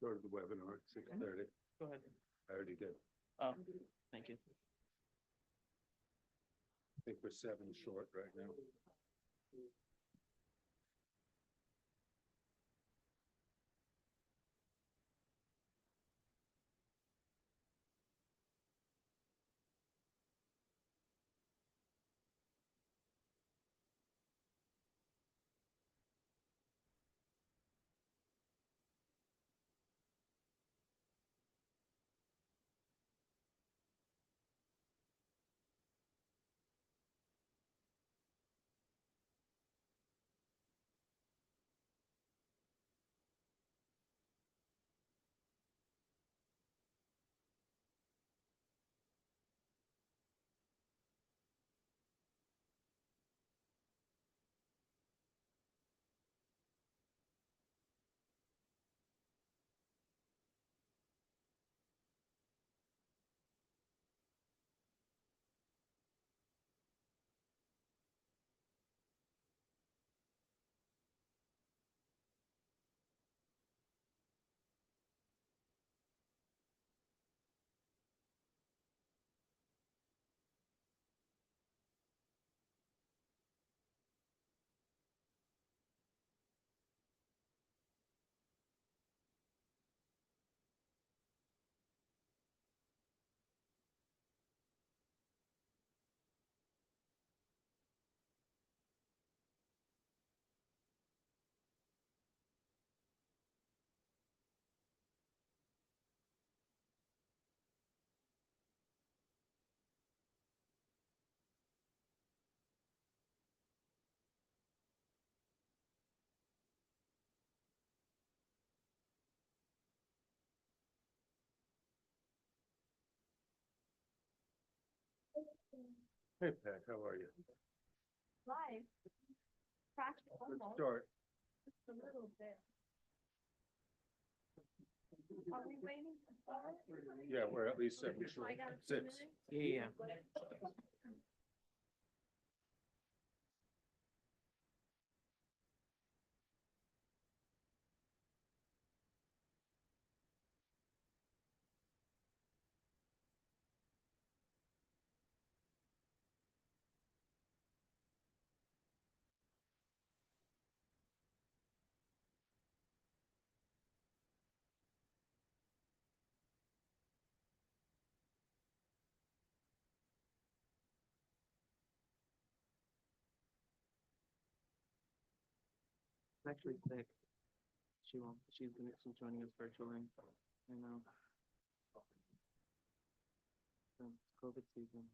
Go to the webinar at 6:30. Go ahead. I already did. Oh, thank you. I think we're 7 short right now. Hey, Pat, how are you? Live. Practical. Good start. Just a little bit. Are we waiting for start? Yeah, we're at least 7 short. I got a few 6. minutes. Yeah. Actually sick. She won't. She's joining us virtually. I know. So it's COVID season.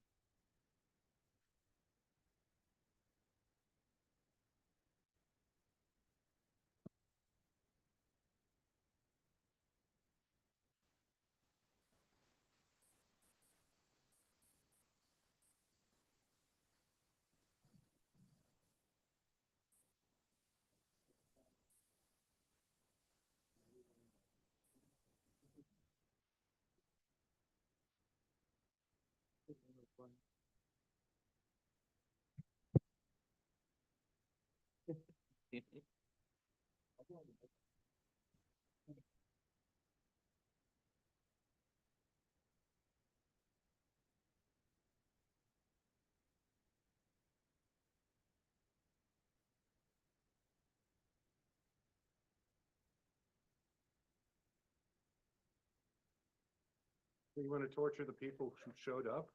You want to torture the people who showed up?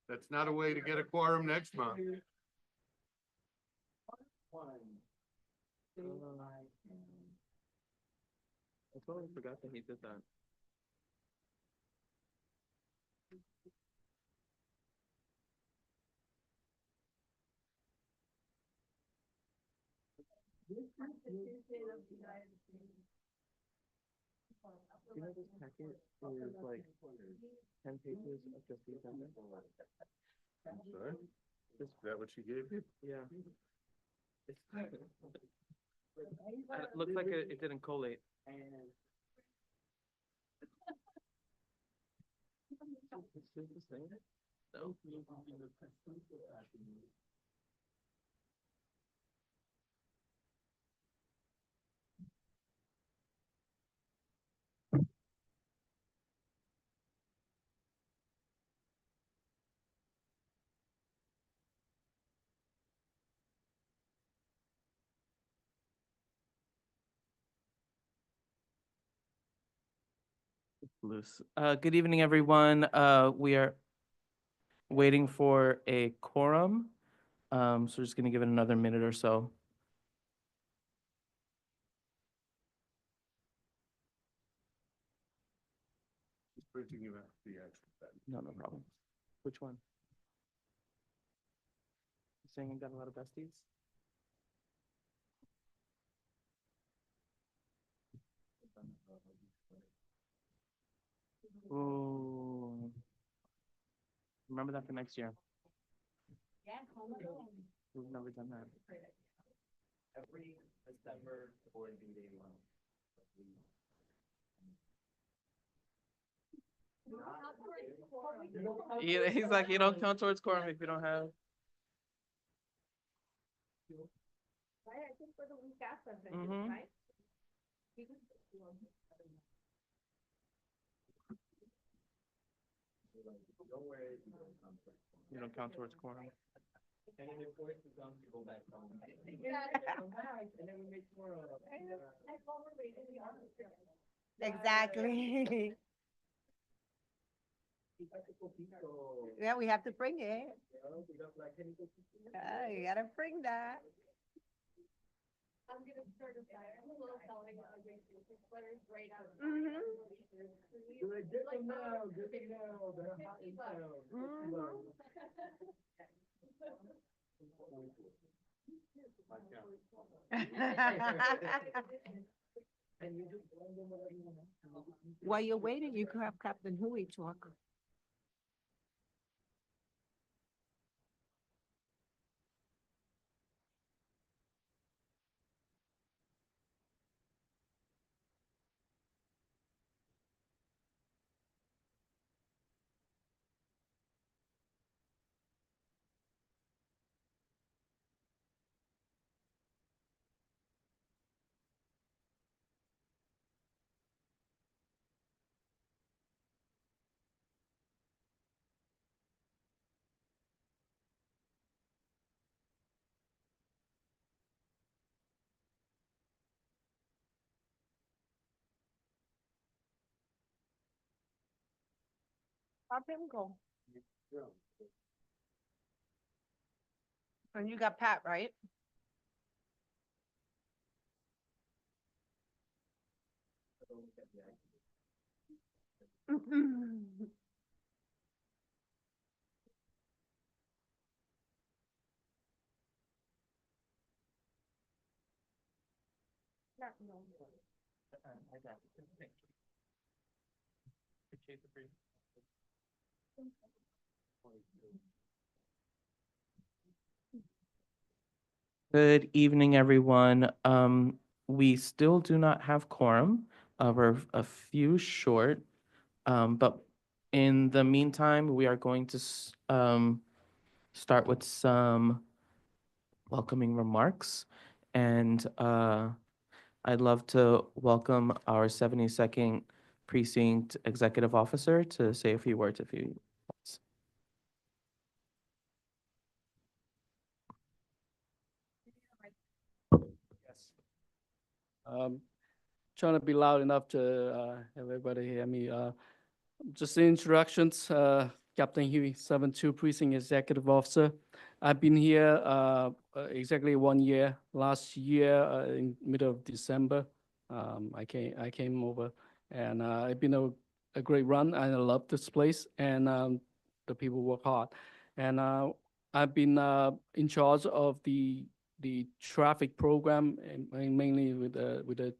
That's not a way to get a quorum next month. I totally forgot that he did that. You know, this packet is like 10 pages of just the agenda. I'm sorry? Is that what she gave you? Yeah. It's, it looks like it didn't collate. Is this the same? No. Loose. Good evening, everyone. We are waiting for a quorum. So we're just gonna give it another minute or so. She's printing you out the actual pen. No problem. Which one? You saying you got a lot of besties? Oh. Remember that for next year. Yeah, home alone. We've never done that. Every December board meeting. He's like, you don't count towards quorum if you don't have. Right, I think for the week after, Mhm. right? Don't worry. You don't come first. You don't count towards quorum. And then if voice is on, you go back home. Exactly. Come back, and then we make more. I've overrated the officer. Exactly. Yeah, we have to bring it. Yeah, you gotta bring that. I'm gonna start a fire. I'm a little selling a great sweaters right out. Mhm. Get them now, get them now, they're hot in town. Mhm. While you're waiting, you could have Captain Huey talk. Have him go. And you got Pat, right? I got it. Thank you. Appreciate the brief. Good evening, everyone. We still do not have quorum. We're a few short, but In the meantime, we are going to start with some welcoming remarks. And I'd love to welcome our 72nd Precinct Executive Officer to say a few words if he wants. Yes. Trying to be loud enough to have everybody hear me. Just the introductions, Captain Huey, 72 Precinct Executive Officer. I've been here exactly 1 year. Last year, in middle of December, I came over, and it's been a great run. I love this place, and the people work hard. And I've been in charge of the traffic program, and mainly with the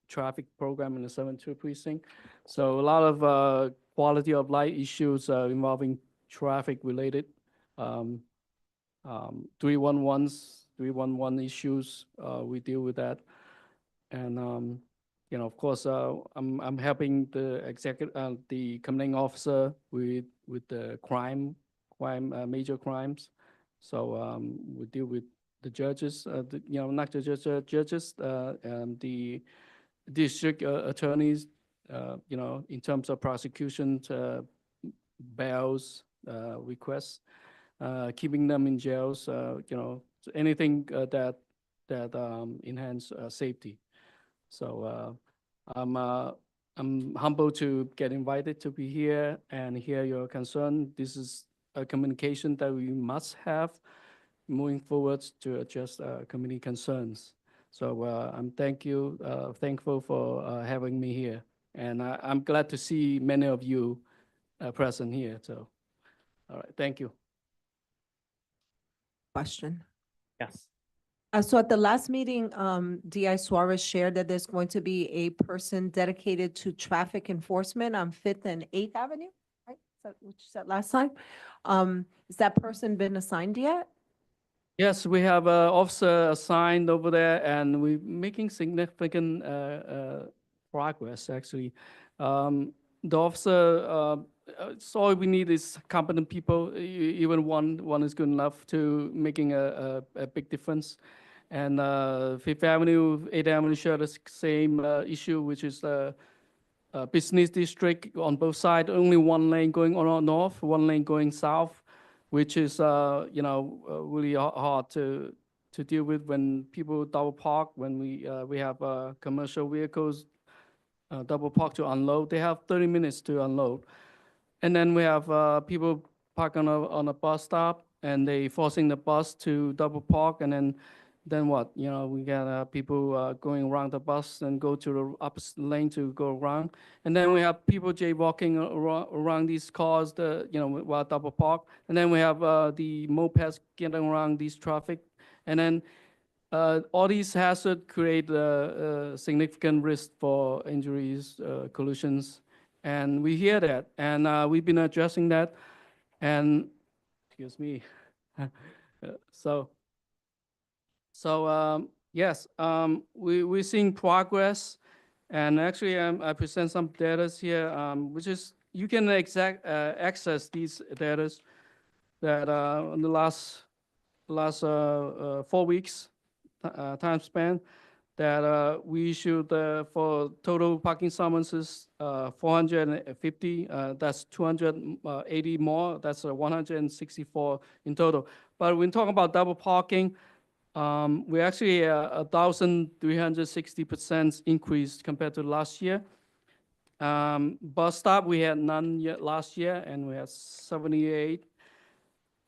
traffic program in the 72 precinct. So a lot of quality of life issues involving traffic related 311 issues. We deal with that, and of course, I'm helping the commanding officer with the major crimes. So we deal with the judges, not the judges, and the district attorneys, in terms of prosecution, bails, requests, keeping them in jails, so anything that enhance safety. So I'm humbled to get invited to be here and hear your concern. This is a communication that we must have moving forward to address community concerns. So I'm thankful for having me here. And I'm glad to see many of you present here. So, all right, thank you. Question. Yes. So at the last meeting, DI Suarez shared that there's going to be a person dedicated to traffic enforcement on Fifth and Eighth Avenue, right? Which you said last time. Has that person been assigned yet? Yes, we have an officer assigned over there, and we're making significant progress, actually. The officer, so all we need is competent people. Even one is good enough to making a big difference. And Fifth Avenue, 8th Avenue share the same issue, which is business district on both sides, only one lane going on north, one lane going south, which is really hard to deal with when people double park, when we have commercial vehicles double park to unload. They have 30 minutes to unload. And then we have people park on a bus stop, and they forcing the bus to double park, and then what? We got people going around the bus and go to the opposite lane to go around. And then we have people jaywalking around these cars, while double park. And then we have the mopeds getting around these traffic. And then all these hazards create significant risk for injuries, collisions. And we hear that, and we've been addressing that. And, excuse me. Yes, we're seeing progress, and actually I present some data here, which is you can access these data that in the last 4 weeks time span that we issued for total parking summonses 450. That's 280 more. That's 164 in total. But when talking about double parking, we actually 1,360% increase compared to last year. Bus stop, we had none yet last year, and we had 78.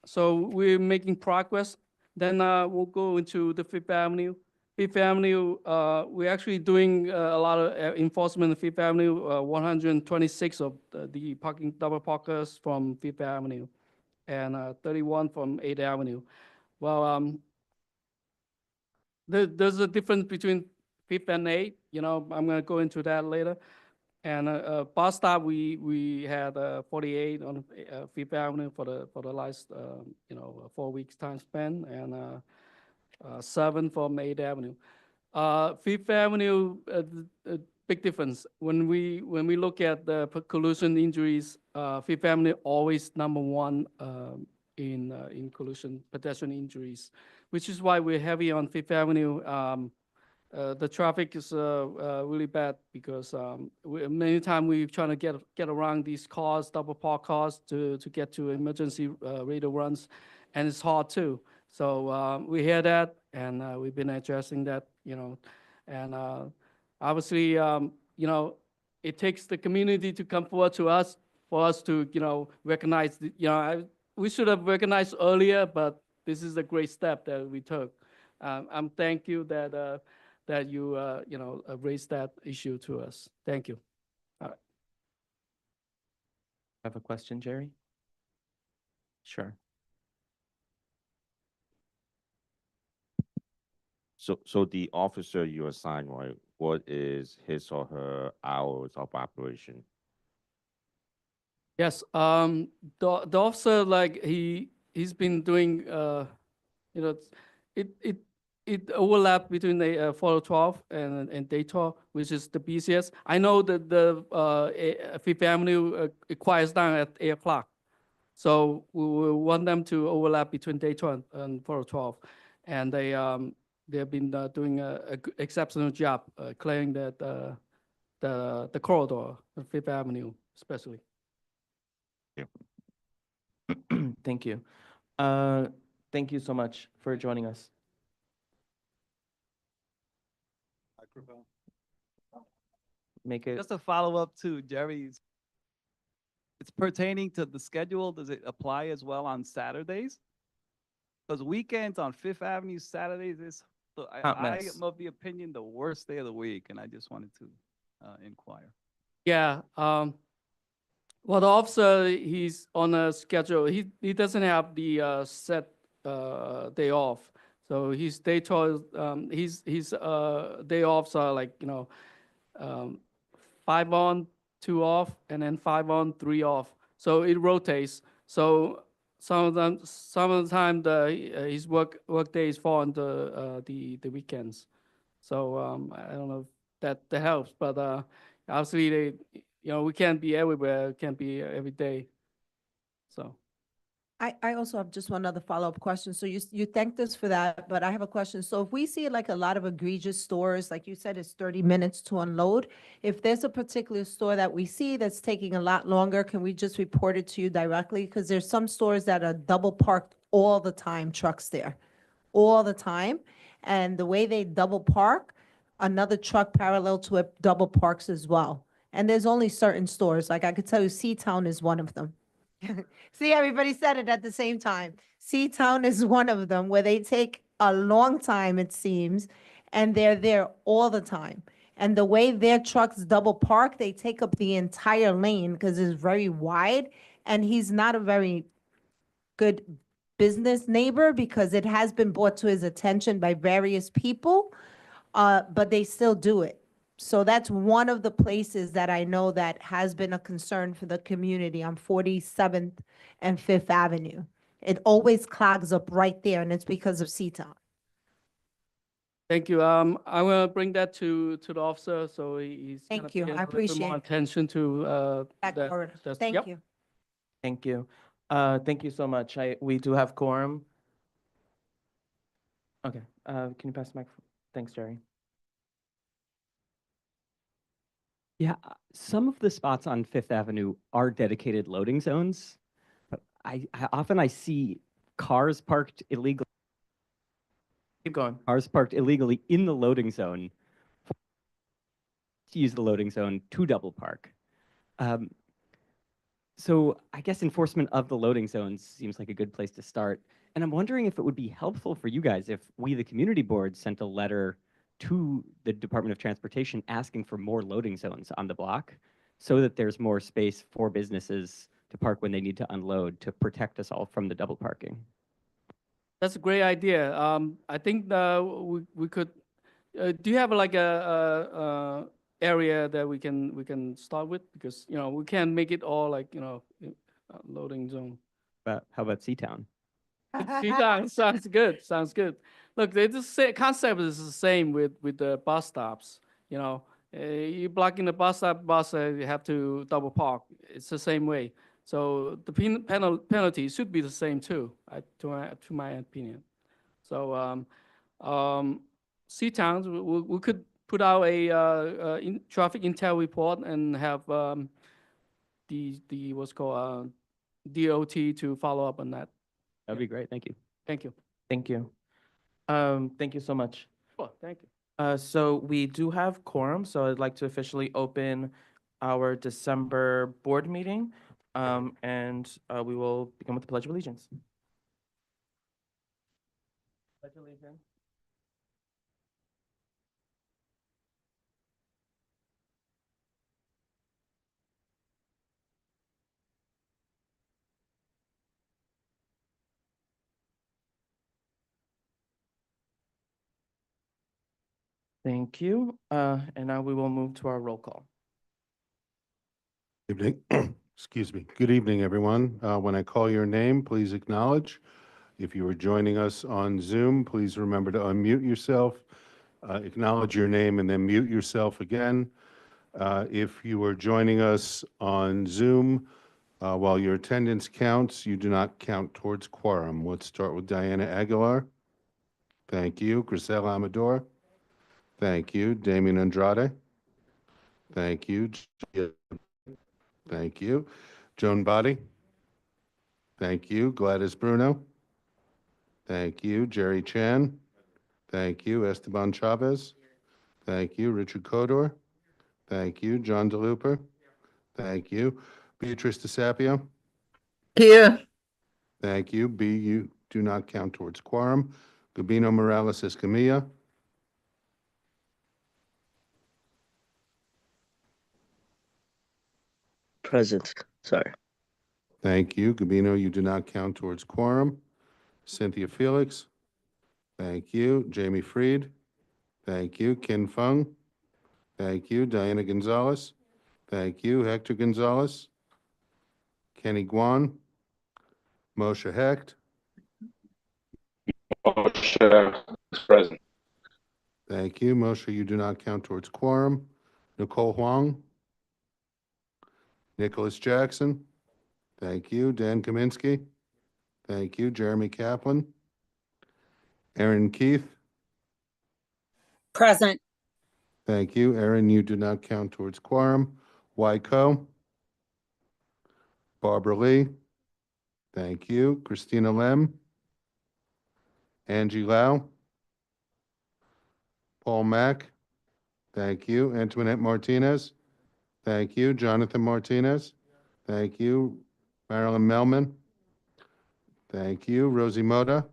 So we're making progress. Then we'll go into the Fifth Avenue. Fifth Avenue, we're actually doing a lot of enforcement in Fifth Avenue, 126 of the double parkers from Fifth Avenue, and 31 from 8th Avenue. Well, there's a difference between 5th and 8th. I'm going to go into that later. And bus stop, we had 48 on 5th Avenue for the last 4 weeks time span, and 7 from 8th Avenue. 5th Avenue, big difference. When we look at the collision injuries, Fifth Avenue always number one in collision pedestrian injuries, which is why we're heavy on Fifth Avenue. The traffic is really bad because many times we're trying to get around these cars, double park cars, to get to emergency radio runs, and it's hard too. So we hear that, and we've been addressing that, and obviously, it takes the community to come forward to us for us to, recognize. We should have recognized earlier, but this is a great step that we took. I'm thank you that you raised that issue to us. Thank you. Have a question, Jerry? Sure. So the officer you assign, right, what is his or her hours of operation? Yes, the officer, like, he's been doing, it overlap between the 412 and day 12, which is the busiest. I know that the Fifth Avenue it quiets down at 8 o'clock. So we want them to overlap between day 12 and 412. And they've been doing an exceptional job clearing the corridor on Fifth Avenue, especially. Thank you. Thank you so much for joining us. Microphone. Make it. Just a follow-up to Jerry's. It's pertaining to the schedule. Does it apply as well on Saturdays? Because weekends on Fifth Avenue, Saturdays is, Hot I mess. am of the opinion, the worst day of the week, and I just wanted to inquire. Yeah. Well, the officer, he's on a schedule. He doesn't have the set day off. So his day tours, his day offs are like 5 on, 2 off, and then 5 on, 3 off. So it rotates. So some of the time his work days fall on the weekends. So I don't know if that helps, but obviously we can't be everywhere, can't be every day. So. I also have just one other follow-up question. So you thanked us for that, but I have a question. So if we see like a lot of egregious stores, like you said, it's 30 minutes to unload. If there's a particular store that we see that's taking a lot longer, can we just report it to you directly? Because there's some stores that are double parked all the time, trucks there, all the time. And the way they double park, another truck parallel to it double parks as well. And there's only certain stores, like I could tell you Seatown is one of them. See, everybody said it at the same time. Seatown is one of them where they take a long time, it seems, and they're there all the time. And the way their trucks double park, they take up the entire lane because it's very wide. And he's not a very good business neighbor because it has been brought to his attention by various people, but they still do it. So that's one of the places that I know that has been a concern for the community on 47th and 5th Avenue. It always clogs up right there, and it's because of Seatown. Thank you. I will bring that to the officer, so he's gonna Thank you. pay a I little bit more appreciate it. attention to That that. corridor. Yep. Thank you. Thank you. Thank you so much. We do have quorum. Okay, can you pass the microphone? Thanks, Jerry. Yeah, some of the spots on Fifth Avenue are dedicated loading zones, but I often see cars parked illegally. Keep going. Cars parked illegally in the loading zone to use the loading zone to double park. So I guess enforcement of the loading zones seems like a good place to start. And I'm wondering if it would be helpful for you guys if we, the community board, sent a letter to the Department of Transportation asking for more loading zones on the block so that there's more space for businesses to park when they need to unload to protect us all from the double parking. That's a great idea. I think we could. Do you have like a area that we can start with, because we can't make it all like loading zone. But how about Seatown? Seatown sounds good. Sounds good. Look, the concept is the same with the bus stops. You blocking the bus, you have to double park. It's the same way. So the penalty should be the same too, to my opinion. So C-towns, we could put out a traffic intel report and have the what's called DOT to follow up on that. That'd be great. Thank you. Thank you. Thank you. Thank you so much. Sure, thank you. So we do have quorum, so I'd like to officially open our December board meeting. And we will begin with the Pledge of Allegiance. Pledge allegiance. Thank you. And now we will move to our roll call. Evening, excuse me. Good evening, everyone. When I call your name, please acknowledge. If you are joining us on Zoom, please remember to unmute yourself, acknowledge your name, and then mute yourself again. If you are joining us on Zoom, while your attendance counts, you do not count towards quorum. Let's start with Diana Aguilar. Thank you. Grisel Amador. Thank you. Damian Andrade. Thank you. Thank you. Joan Body. Thank you. Gladys Bruno. Thank you. Jerry Chan. Thank you. Esteban Chavez. Thank you. Richard Codor. Thank you. John DeLuper. Thank you. Beatrice DeSapio. Here. Thank you. B, you do not count towards quorum. Gabino Morales Escamilla. Present. Sorry. Thank you. Gabino, you do not count towards quorum. Cynthia Felix. Thank you. Jamie Freed. Thank you. Kin Fung. Thank you. Diana Gonzalez. Thank you. Hector Gonzalez. Kenny Guan. Moshe Hecht. Moshe is present. Thank you. Moshe, you do not count towards quorum. Nicole Huang. Nicholas Jackson. Thank you. Dan Kaminsky. Thank you. Jeremy Kaplan. Aaron Keith. Present. Thank you. Aaron, you do not count towards quorum. Wyco. Barbara Lee. Thank you. Christina Lem. Angie Lau. Paul Mack. Thank you. Antoinette Martinez. Thank you. Jonathan Martinez. Thank you. Marilyn Melman. Thank you. Rosie Moda.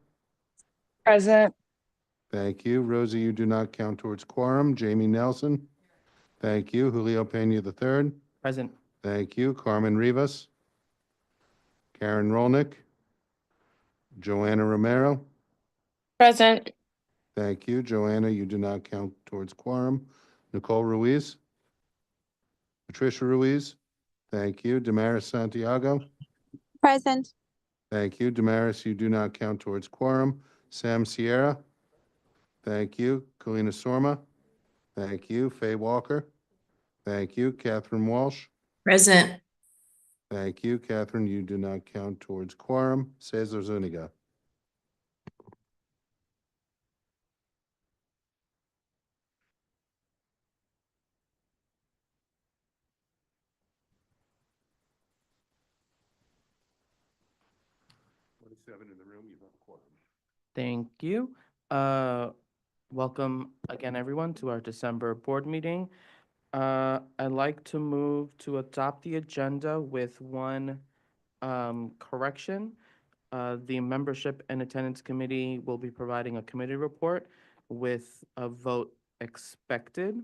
Present. Thank you. Rosie, you do not count towards quorum. Jamie Nelson. Thank you. Julio Pena III. Present. Thank you. Carmen Rivas. Karen Rolnick. Joanna Romero. Present. Thank you. Joanna, you do not count towards quorum. Nicole Ruiz. Patricia Ruiz. Thank you. Damaris Santiago. Present. Thank you. Damaris, you do not count towards quorum. Sam Sierra. Thank you. Kalina Sorma. Thank you. Faye Walker. Thank you. Catherine Walsh. Present. Thank you. Catherine, you do not count towards quorum. Cesar Zuniga. Seven in the room, you have a quorum. Thank you. Welcome again, everyone, to our December board meeting. I'd like to move to adopt the agenda with one correction. The Membership and Attendance Committee will be providing a committee report with a vote expected,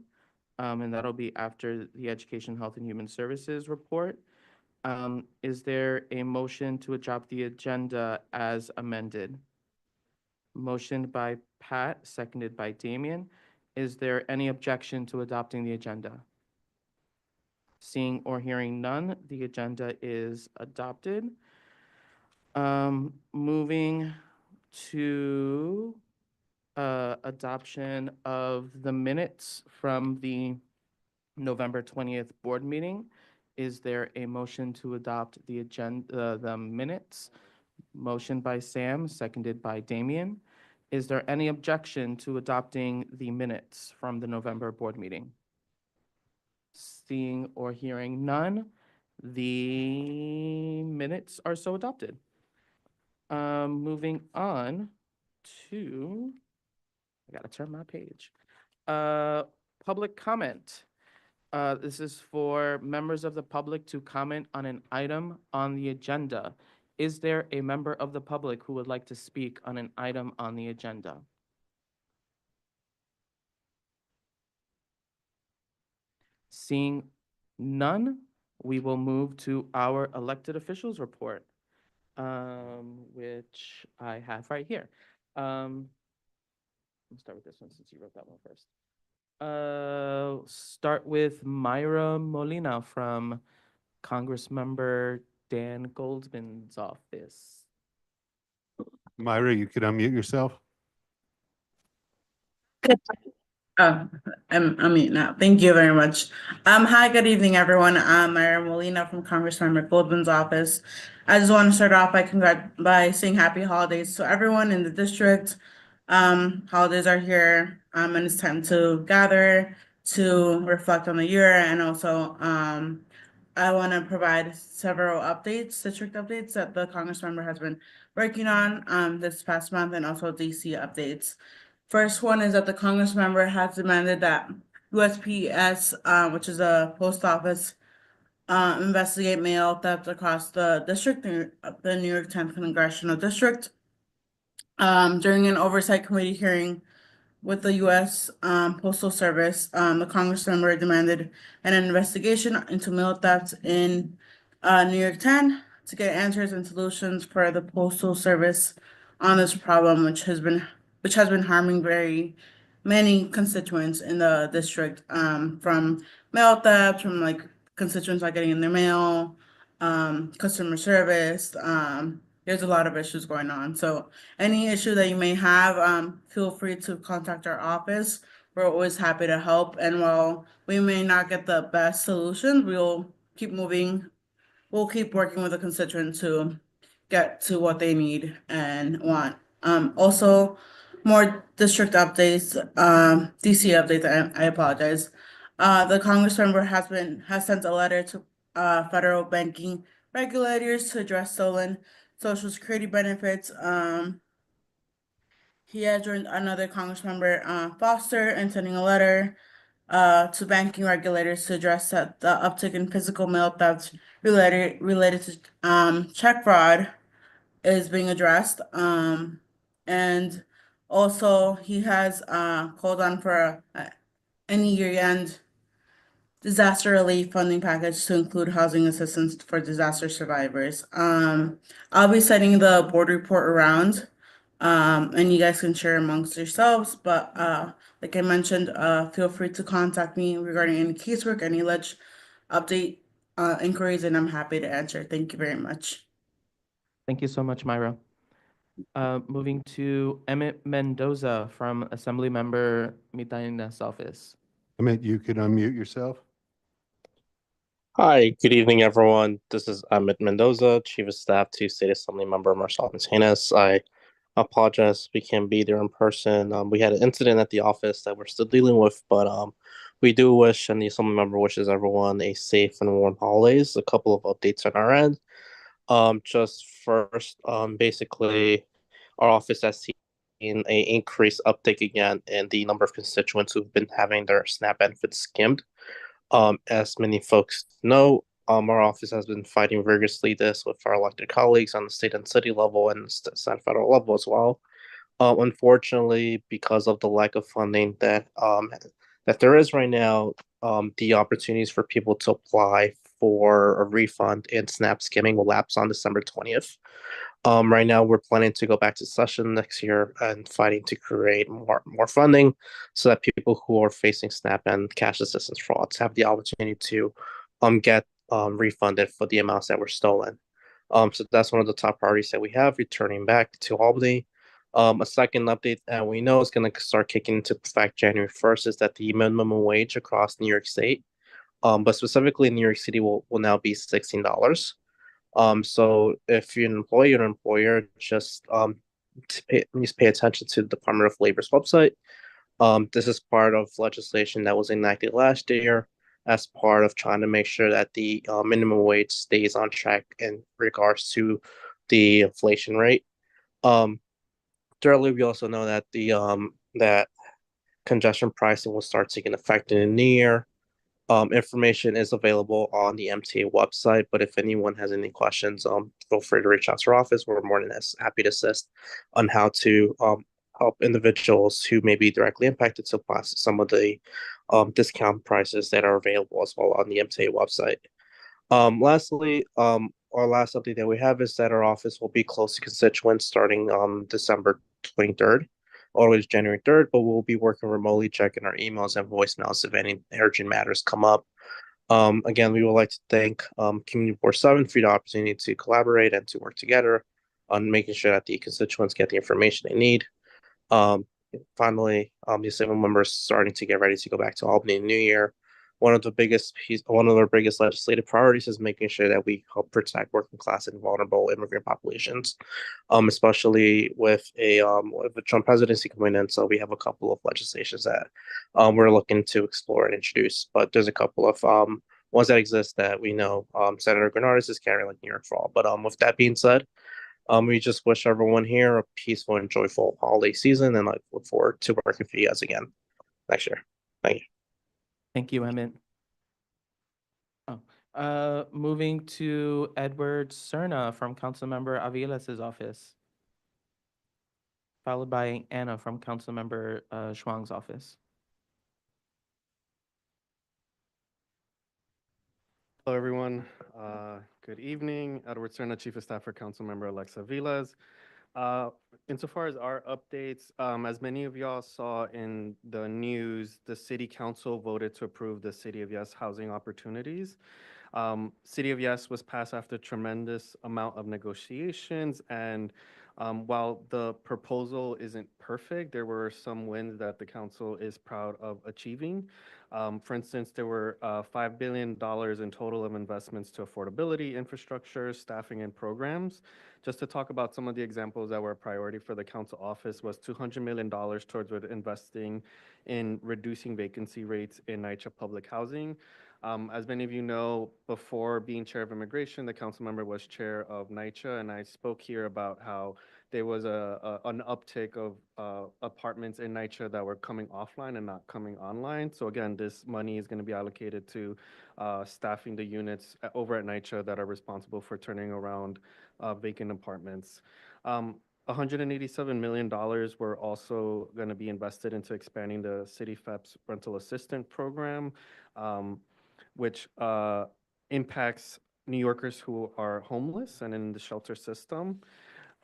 and that'll be after the Education, Health, and Human Services report. Is there a motion to adopt the agenda as amended? Motioned by Pat, seconded by Damian. Is there any objection to adopting the agenda? Seeing or hearing none, the agenda is adopted. Moving to adoption of the minutes from the November 20th board meeting. Is there a motion to adopt the agenda, the minutes? Motion by Sam, seconded by Damian. Is there any objection to adopting the minutes from the November board meeting? Seeing or hearing none, the minutes are so adopted. Moving on to, I gotta turn my page. Public comment. This is for members of the public to comment on an item on the agenda. Is there a member of the public who would like to speak on an item on the agenda? Seeing none, we will move to our elected officials report, which I have right here. Let's start with this one since you wrote that one first. Start with Myra Molina from Congressmember Dan Goldman's office. Myra, you could unmute yourself. I'm mute now. Thank you very much. Hi, good evening, everyone. I'm Myra Molina from Congressmember Goldman's office. I just want to start off by saying happy holidays to everyone in the district. Holidays are here, and it's time to gather, to reflect on the year, and also, I want to provide several updates, district updates that the Congressmember has been working on, this past month, and also DC updates. First one is that the Congress member has demanded that USPS, which is a post office, investigate mail theft across the district, the New York 10th Congressional District. During an oversight committee hearing with the U.S. Postal Service, the Congress member demanded an investigation into mail theft in New York 10 to get answers and solutions for the Postal Service on this problem, which has been harming very many constituents in the district, from mail theft, from like constituents not getting in their mail, customer service. There's a lot of issues going on. So any issue that you may have, feel free to contact our office. We're always happy to help. And while we may not get the best solutions, we'll keep moving. We'll keep working with the constituents to get to what they need and want. Also, more district updates, DC updates, I apologize. The Congress member has sent a letter to federal banking regulators to address stolen Social Security benefits. He has joined another Congress member, Foster, in sending a letter to banking regulators to address the uptick in physical mail theft related to check fraud is being addressed. And also he has called on for any year-end disaster relief funding package to include housing assistance for disaster survivors. I'll be sending the board report around, and you guys can share amongst yourselves. But like I mentioned, feel free to contact me regarding any casework, any update inquiries, and I'm happy to answer. Thank you very much. Thank you so much, Myra. Moving to Emmett Mendoza from Assemblymember Mitaina's office. Emmett, you could unmute yourself. Hi, good evening, everyone. This is Amit Mendoza, Chief of Staff to State Assembly Member Marcel Martinez. I apologize we can't be there in person. We had an incident at the office that we're still dealing with, but we do wish, and the Assembly Member wishes everyone a safe and warm holidays. A couple of updates on our end. Just first, basically, our office has seen an increased uptick again in the number of constituents who've been having their SNAP benefits skimmed. As many folks know, our office has been fighting vigorously this with our elected colleagues on the state and city level and federal level as well. Unfortunately, because of the lack of funding that there is right now, the opportunities for people to apply for a refund in SNAP skimming will lapse on December 20th. Right now, we're planning to go back to session next year and fighting to create more funding so that people who are facing SNAP and cash assistance frauds have the opportunity to get refunded for the amounts that were stolen. So that's one of the top priorities that we have, returning back to Albany. A second update that we know is going to start kicking into effect January 1st is that the minimum wage across New York State but specifically in New York City will now be $16. So if you're an employee or an employer, just pay attention to the Department of Labor's website. This is part of legislation that was enacted last year as part of trying to make sure that the minimum wage stays on track in regards to the inflation rate. Um, Thirdly, we also know that that congestion pricing will start taking effect in the new year. Information is available on the MTA website, but if anyone has any questions, feel free to reach out to our office. We're more than happy to assist on how to help individuals who may be directly impacted to pass some of the discount prices that are available as well on the MTA website. Lastly, our last update that we have is that our office will be closed to constituents starting on December 23rd, all the way to January 3rd, but we'll be working remotely, checking our emails and voicemails if any urgent matters come up. Again, we would like to thank Community Board 7 for the opportunity to collaborate and to work together on making sure that the constituents get the information they need. Finally, the Assembly members starting to get ready to go back to Albany in the new year. One of our biggest legislative priorities is making sure that we help protect working class and vulnerable immigrant populations, especially with the Trump presidency coming in. So we have a couple of legislations that we're looking to explore and introduce. But there's a couple of ones that exist that we know Senator Granardis is carrying, like New York for All. But with that being said, we just wish everyone here a peaceful and joyful holiday season, and I look forward to working for you guys again next year. Thank you. Thank you, Emmett. Moving to Edward Cerna from Councilmember Aviles' office, followed by Anna from Councilmember Schwang's office. Hello, everyone. Good evening. Edward Cerna, Chief of Staff for Councilmember Alexa Vilas. Insofar as our updates, as many of y'all saw in the news, the City Council voted to approve the City of Yes housing opportunities. City of Yes was passed after tremendous amount of negotiations, and while the proposal isn't perfect, there were some wins that the council is proud of achieving. For instance, there were $5 billion in total of investments to affordability, infrastructure, staffing, and programs. Just to talk about some of the examples that were a priority for the council office was $200 million towards investing in reducing vacancy rates in NYCHA public housing. As many of you know, before being chair of immigration, the council member was chair of NYCHA, and I spoke here about how there was an uptick of apartments in NYCHA that were coming offline and not coming online. So again, this money is going to be allocated to staffing the units over at NYCHA that are responsible for turning around vacant apartments. $187 million were also going to be invested into expanding the City FEP's rental assistant program, which impacts New Yorkers who are homeless and in the shelter system.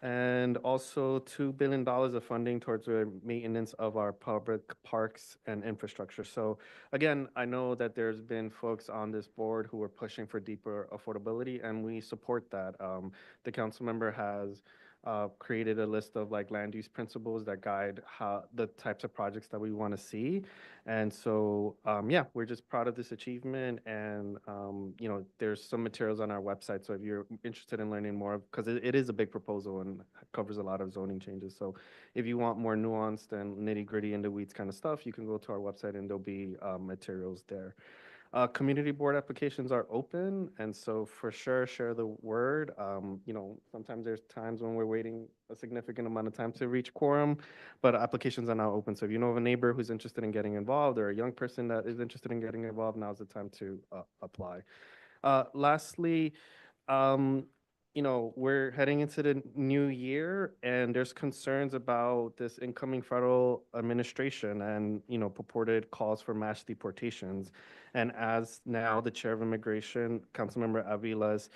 And also $2 billion of funding towards the maintenance of our public parks and infrastructure. So again, I know that there's been folks on this board who are pushing for deeper affordability, and we support that. The council member has created a list of like land use principles that guide how the types of projects that we want to see. And so, yeah, we're just proud of this achievement. And, you know, there's some materials on our website. So if you're interested in learning more, because it is a big proposal and covers a lot of zoning changes. So if you want more nuanced and nitty gritty in the weeds kind of stuff, you can go to our website and there'll be materials there. Community board applications are open, and so for sure, share the word. You know, sometimes there's times when we're waiting a significant amount of time to reach quorum, but applications are now open. So if you know of a neighbor who's interested in getting involved or a young person that is interested in getting involved, now's the time to apply. Lastly, you know, we're heading into the new year, and there's concerns about this incoming federal administration and, you know, purported calls for mass deportations. And as now the chair of immigration, Councilmember Aviles,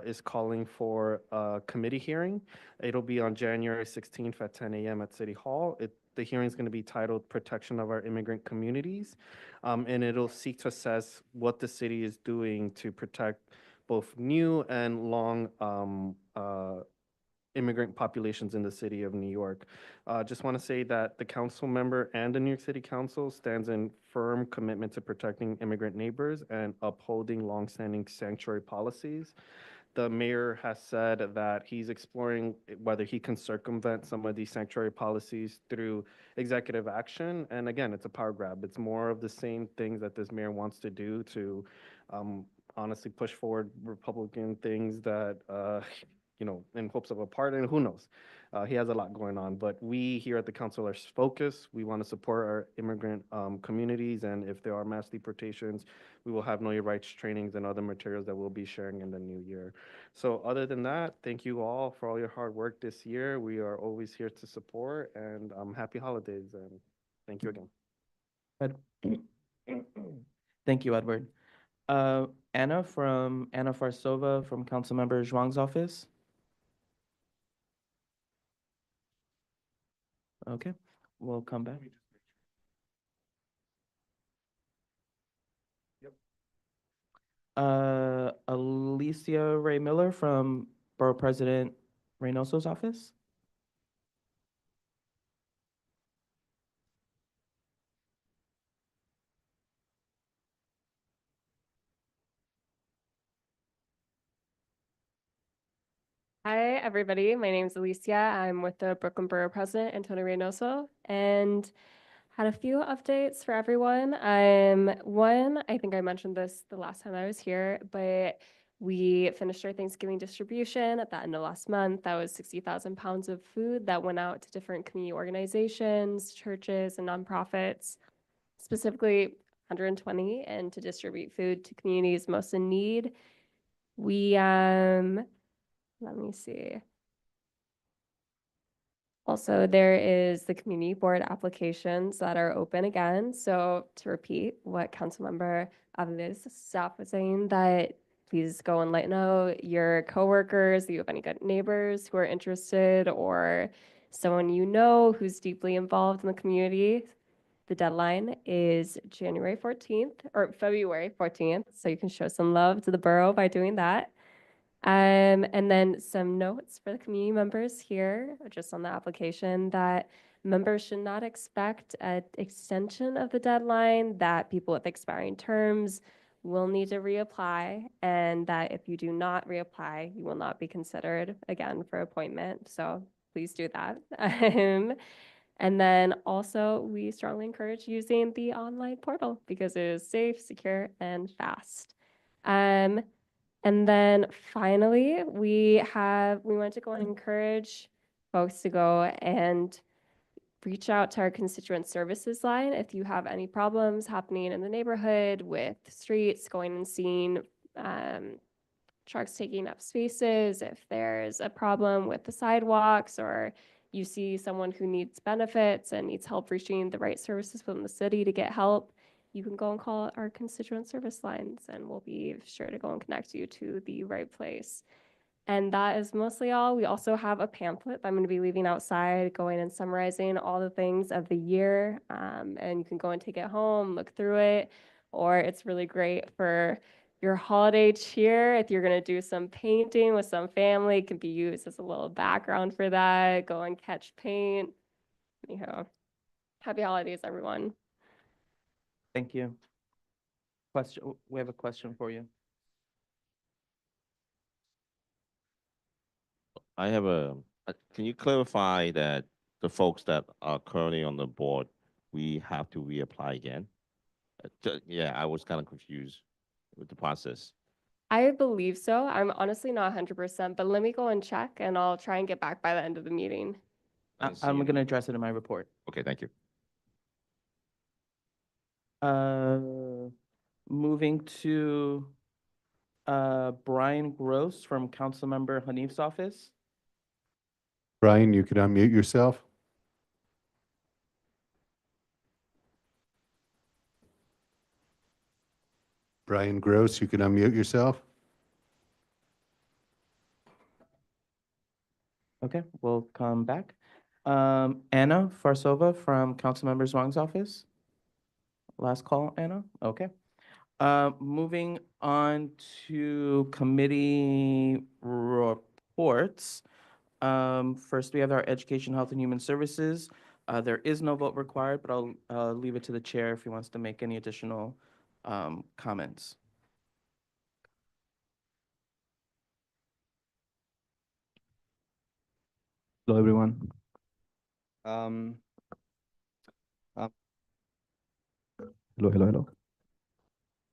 is calling for a committee hearing. It'll be on January 16th at 10 a.m. at City Hall. The hearing is going to be titled Protection of Our Immigrant Communities, and it'll seek to assess what the city is doing to protect both new and long immigrant populations in the city of New York. Just want to say that the council member and the New York City Council stands in firm commitment to protecting immigrant neighbors and upholding longstanding sanctuary policies. The mayor has said that he's exploring whether he can circumvent some of these sanctuary policies through executive action. And again, it's a power grab. It's more of the same things that this mayor wants to do to honestly push forward Republican things that, in hopes of a pardon, who knows? He has a lot going on, but we here at the council are focused. We want to support our immigrant communities, and if there are mass deportations, we will have Know Your Rights trainings and other materials that we'll be sharing in the new year. So other than that, thank you all for all your hard work this year. We are always here to support, and happy holidays, and thank you again. Thank you, Edward. Anna Farsova from Councilmember Zhuang's office. Okay, we'll come back. Alicia Ray Miller from Borough President Reynoso's office. Hi, everybody. My name is Alicia. I'm with the Brooklyn Borough President, Antonio Reynoso, and had a few updates for everyone. One, I think I mentioned this the last time I was here, but we finished our Thanksgiving distribution at the end of last month. That was 60,000 pounds of food that went out to different community organizations, churches, and nonprofits, specifically 120, and to distribute food to communities most in need. We, let me see. Also, there is the community board applications that are open again. So to repeat what Councilmember Avila's staff was saying, that please go and let know your coworkers, that you have any good neighbors who are interested, or someone you know who's deeply involved in the community. The deadline is January 14th or February 14th. So you can show some love to the borough by doing that. And then some notes for the community members here, just on the application, that members should not expect an extension of the deadline, that people with expiring terms will need to reapply, and that if you do not reapply, you will not be considered again for appointment. So please do that. And then also, we strongly encourage using the online portal because it is safe, secure, and fast. And then finally, we want to go and encourage folks to go and reach out to our constituent services line if you have any problems happening in the neighborhood with streets, going and seeing trucks taking up spaces, if there's a problem with the sidewalks, or you see someone who needs benefits and needs help reaching the right services within the city to get help, you can go and call our constituent service lines, and we'll be sure to go and connect you to the right place. And that is mostly all. We also have a pamphlet that I'm going to be leaving outside, going and summarizing all the things of the year. And you can go and take it home, look through it, or it's really great for your holiday cheer. If you're going to do some painting with some family, it can be used as a little background for that. Go and catch paint. Anyhow, happy holidays, everyone. Thank you. Question, we have a question for you. I have can you clarify that the folks that are currently on the board, we have to reapply again? Yeah, I was kind of confused with the process. I believe so. I'm honestly not 100%, but let me go and check, and I'll try and get back by the end of the meeting. I'm going to address it in my report. Okay, thank you. Moving to Brian Gross from Councilmember Hanif's office. Brian, you could unmute yourself. Brian Gross, you could unmute yourself. Okay, we'll come back. Anna Farsova from Councilmember Zhuang's office. Last call, Anna. Okay. Moving on to committee reports. First, we have our Education, Health, and Human Services. There is no vote required, but I'll leave it to the chair if he wants to make any additional comments. Hello, everyone. Um, uh, hello.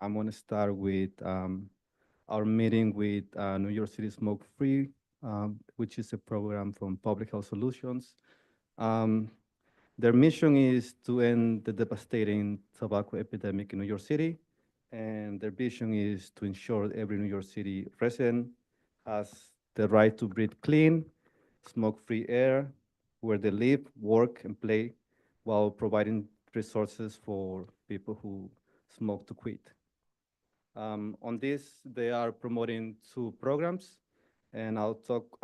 I'm going to start with our meeting with New York City Smoke Free, which is a program from Public Health Solutions. Their mission is to end the devastating tobacco epidemic in New York City, and their vision is to ensure every New York City resident has the right to breathe clean, smoke-free air where they live, work, and play, while providing resources for people who smoke to quit. On this, they are promoting two programs, and I'll talk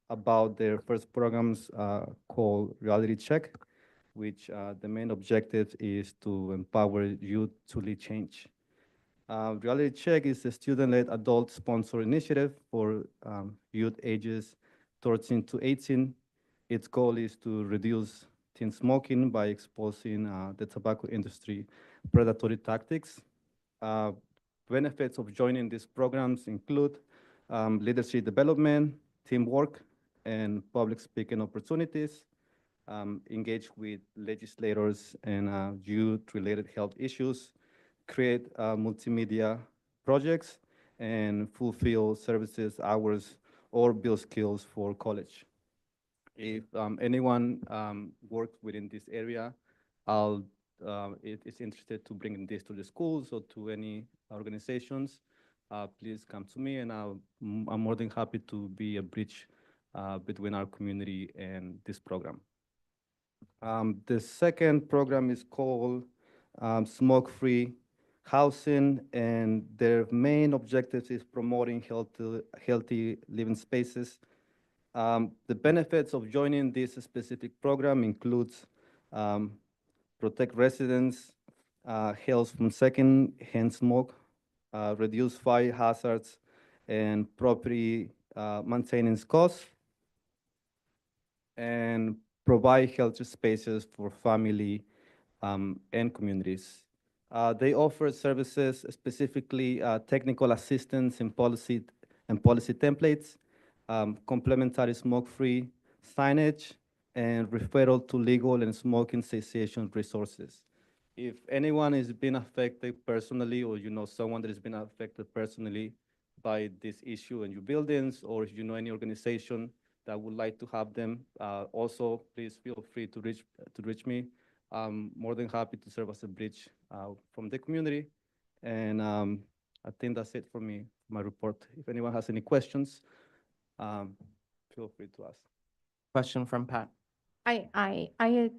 about their first programs called Reality Check, which the main objective is to empower youth to lead change. Reality Check is a student-led adult-sponsored initiative for youth ages 13 to 18. Its goal is to reduce teen smoking by exposing the tobacco industry predatory tactics. Benefits of joining these programs include leadership development, teamwork, and public speaking opportunities, engage with legislators and youth-related health issues, create multimedia projects, and fulfill services hours or build skills for college. If anyone works within this area, is interested to bring this to the schools or to any organizations, please come to me, and I'm more than happy to be a bridge between our community and this program. The second program is called Smoke-Free Housing, and their main objective is promoting healthy living spaces. The benefits of joining this specific program includes protect residents' health from second-hand smoke, reduce fire hazards and property maintenance costs, and provide healthy spaces for family and communities. They offer services, specifically technical assistance and policy templates, complementary smoke-free signage, and referral to legal and smoking cessation resources. If anyone has been affected personally, or you know someone that has been affected personally by this issue in your buildings, or if you know any organization that would like to have them, also please feel free to reach me. I'm more than happy to serve as a bridge from the community. And I think that's it for me, my report. If anyone has any questions, feel free to ask. Question from Pat. I had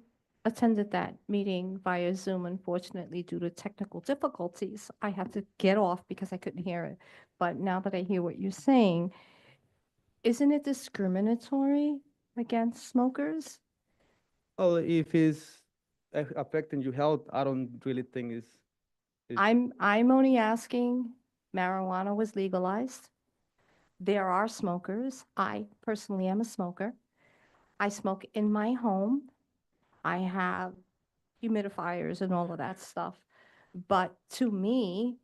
attended that meeting via Zoom. Unfortunately, due to technical difficulties, I had to get off because I couldn't hear it. But now that I hear what you're saying, isn't it discriminatory against smokers? Well, if it's affecting your health, I don't really think it's I'm only asking, marijuana was legalized. There are smokers. I personally am a smoker. I smoke in my home. I have humidifiers and all of that stuff. But to me,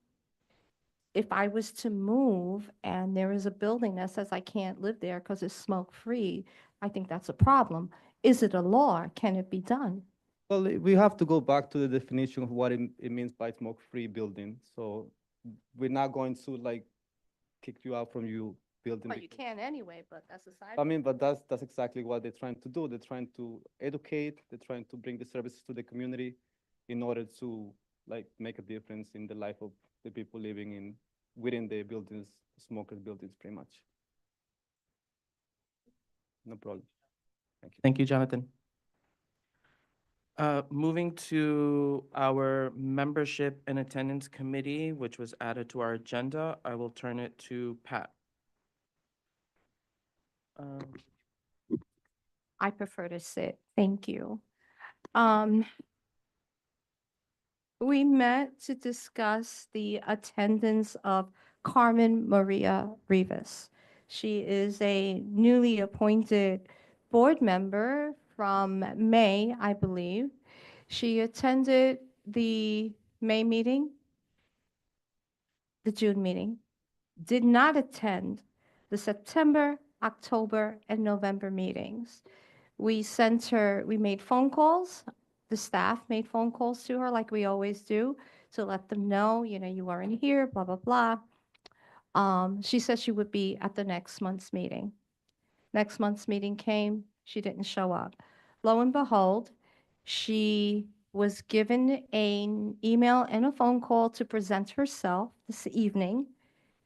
if I was to move and there is a building that says I can't live there because it's smoke-free, I think that's a problem. Is it a law? Can it be done? Well, we have to go back to the definition of what it means by smoke-free building. So we're not going to like kick you out from your building. But you can anyway, but that's a side. I mean, but that's exactly what they're trying to do. They're trying to educate, they're trying to bring the services to the community in order to like make a difference in the life of the people living within the buildings, smokers buildings, pretty much. No problem. Thank you. Thank you, Jonathan. Moving to our membership and attendance committee, which was added to our agenda, I will turn it to Pat. I prefer to sit. Thank you. We met to discuss the attendance of Carmen Maria Rivas. She is a newly appointed board member from May, I believe. She attended the May meeting, the June meeting, did not attend the September, October, and November meetings. We made phone calls. The staff made phone calls to her like we always do to let them know, you weren't here, blah, blah, blah. She said she would be at the next month's meeting. Next month's meeting came, she didn't show up. Lo and behold, she was given an email and a phone call to present herself this evening.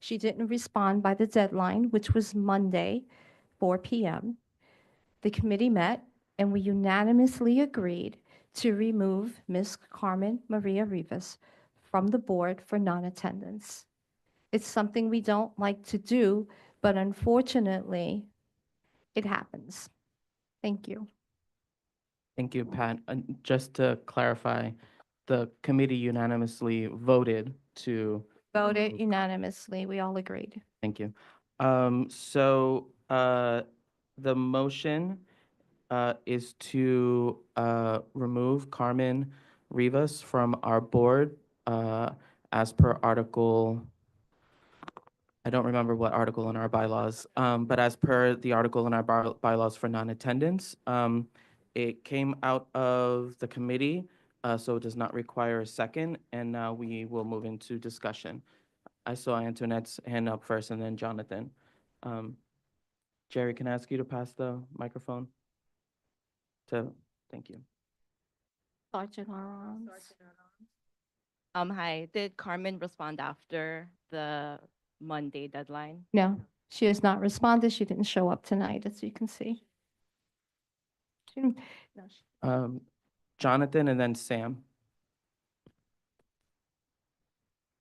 She didn't respond by the deadline, which was Monday, 4 p.m. The committee met and we unanimously agreed to remove Ms. Carmen Maria Rivas from the board for non-attendance. It's something we don't like to do, but unfortunately, it happens. Thank you. Thank you, Pat. And just to clarify, the committee unanimously voted to, Voted unanimously. We all agreed. thank you. The motion is to remove Carmen Rivas from our board as per Article, I don't remember what article in our bylaws, but as per the article in our bylaws for non-attendance, it came out of the committee, so it does not require a second, and now we will move into discussion. I saw Antoinette's hand up first and then Jonathan. Jerry, can I ask you to pass the microphone? Thank you. Sergeant Arons. Hi, did Carmen respond after the Monday deadline? No, she has not responded. She didn't show up tonight, as you can see. No, Jonathan and then Sam.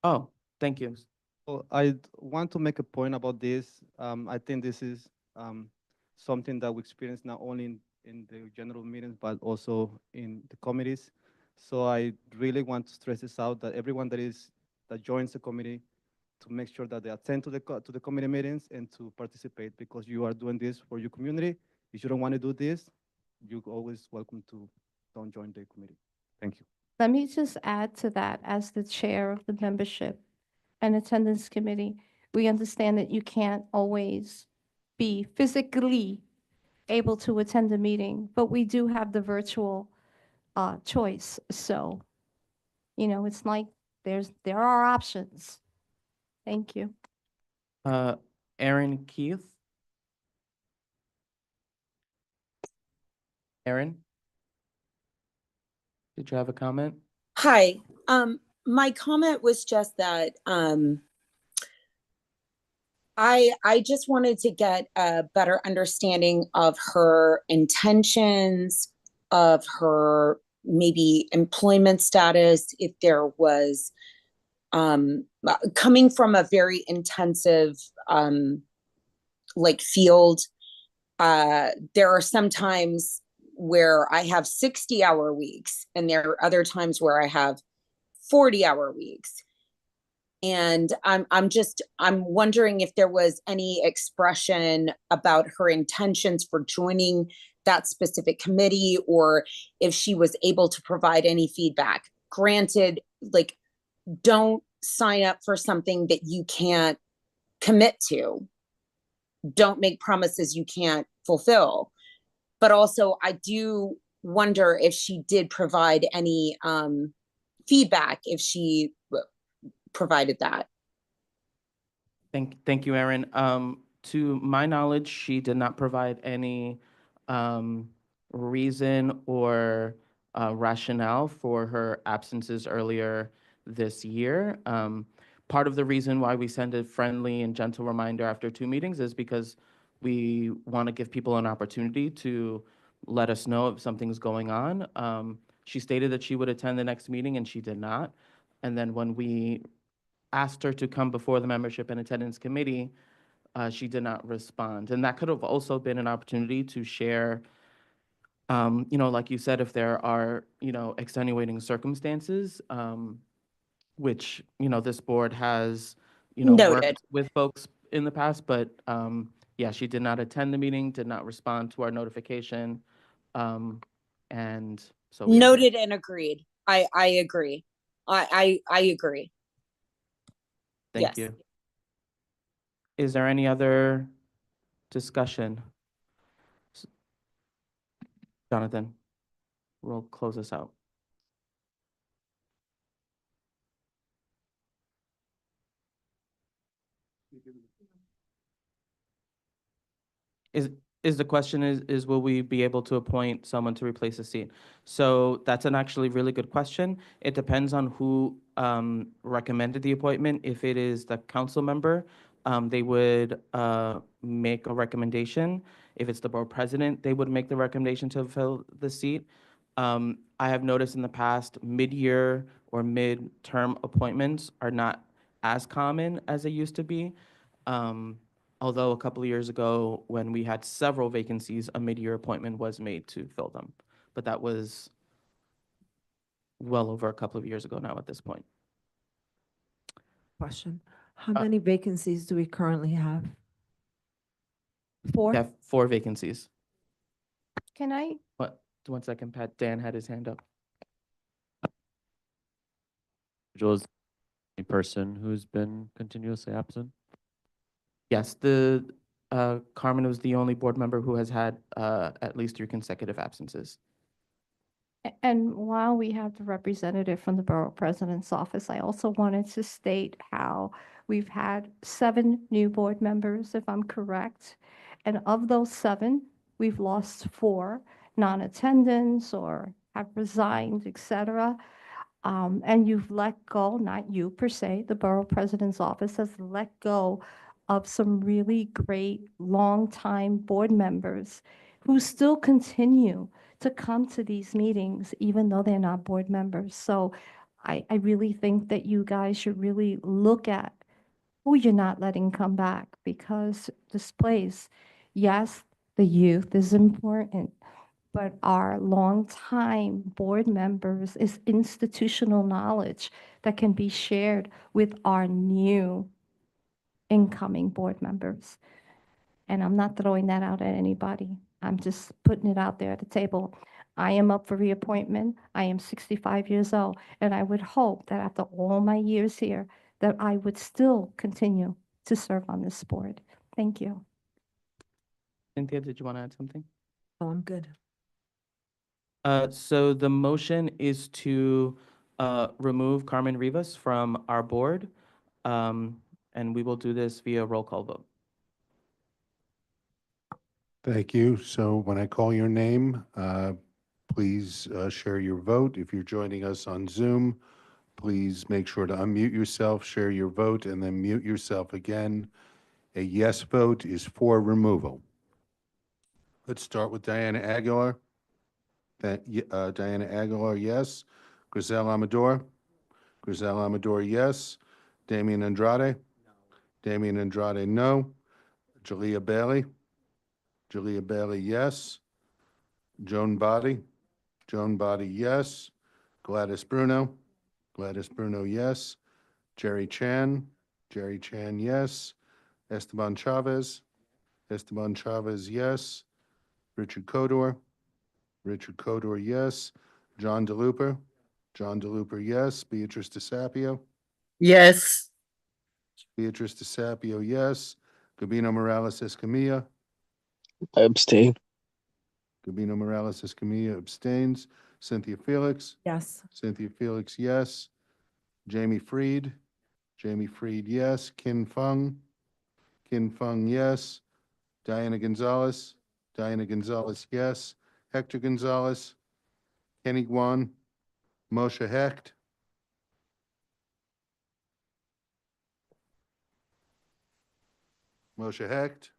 Oh, thank you. Well, I want to make a point about this. I think this is something that we experience not only in the general meetings, but also in the committees. So I really want to stress this out, that everyone that joins the committee, to make sure that they attend to the committee meetings and to participate, because you are doing this for your community. If you don't want to do this, you're always welcome to don't join the committee. Thank you. let me just add to that, as the chair of the membership and attendance committee, we understand that you can't always be physically able to attend a meeting, but we do have the virtual choice. So, it's like there are options. Thank you. Aaron Keith. Aaron? Did you have a comment? Hi, my comment was just that, I just wanted to get a better understanding of her intentions, of her maybe employment status, if there was, coming from a very intensive, field. There are some times where I have 60-hour weeks, and there are other times where I have 40-hour weeks. And I'm wondering if there was any expression about her intentions for joining that specific committee, or if she was able to provide any feedback. Granted, don't sign up for something that you can't commit to. Don't make promises you can't fulfill. But also, I do wonder if she did provide any feedback, if she provided that. Thank you, Aaron. To my knowledge, she did not provide any reason or rationale for her absences earlier this year. Part of the reason why we send a friendly and gentle reminder after 2 meetings is because we want to give people an opportunity to let us know if something's going on. She stated that she would attend the next meeting and she did not. And then when we asked her to come before the membership and attendance committee, she did not respond. And that could have also been an opportunity to share, like you said, if there are, extenuating circumstances, which, this board has, Noted. worked with folks in the past, but yeah, she did not attend the meeting, did not respond to our notification. And so we are here. Noted and agreed. I agree. I agree. Thank Yes. you. Is there any other discussion? Jonathan, we'll close this out. Is the question is will we be able to appoint someone to replace a seat? So that's an actually really good question. It depends on who recommended the appointment. If it is the council member, they would make a recommendation. If it's the board president, they would make the recommendation to fill the seat. I have noticed in the past, mid-year or mid-term appointments are not as common as they used to be. Although a couple of years ago, when we had several vacancies, a mid-year appointment was made to fill them. But that was well over a couple of years ago now at this point. Question. How many vacancies do we currently have? 4? We have 4 vacancies. Can I? What? 1 second, Pat. Dan had his hand up. Is a person who's been continuously absent? Yes, Carmen was the only board member who has had at least 3 consecutive absences. And while we have the representative from the Borough President's Office, I also wanted to state how we've had 7 new board members, if I'm correct. And of those 7, we've lost 4 non-attendance or have resigned, et cetera. And you've let go, not you per se, the Borough President's Office has let go of some really great longtime board members who still continue to come to these meetings, even though they're not board members. So I really think that you guys should really look at who you're not letting come back, because this place, yes, the youth is important, but our longtime board members is institutional knowledge that can be shared with our new incoming board members. And I'm not throwing that out at anybody. I'm just putting it out there at the table. I am up for reappointment. I am 65 years old, and I would hope that after all my years here, that I would still continue to serve on this board. Thank you. Cynthia, did you want to add something? Oh, I'm good. So the motion is to remove Carmen Rivas from our board, and we will do this via roll call vote. Thank you. So when I call your name, please share your vote. If you're joining us on Zoom, please make sure to unmute yourself, share your vote, and then mute yourself again. A yes vote is for removal. Let's start with Diana Aguilar. Diana Aguilar, yes. Griselle Amador? Griselle Amador, yes. Damian Andrade? No. Damian Andrade, no. Jalea Bailey? Jalea Bailey, yes. Joan Body? Joan Body, yes. Gladys Bruno? Gladys Bruno, yes. Jerry Chan? Jerry Chan, yes. Esteban Chavez? Esteban Chavez, yes. Richard Codor? Richard Codor, yes. John DeLuper? John DeLuper, yes. Beatrice DeSapio? Yes. Beatrice DeSapio, yes. Gabino Morales Escamilla? I abstain. Gabino Morales Escamilla abstains. Cynthia Felix? Yes. Cynthia Felix, yes. Jamie Freed? Jamie Freed, yes. Kin Fung? Kin Fung, yes. Diana Gonzalez? Diana Gonzalez, yes. Hector Gonzalez? Kenny Guan? Moshe Hecht? Moshe Hecht?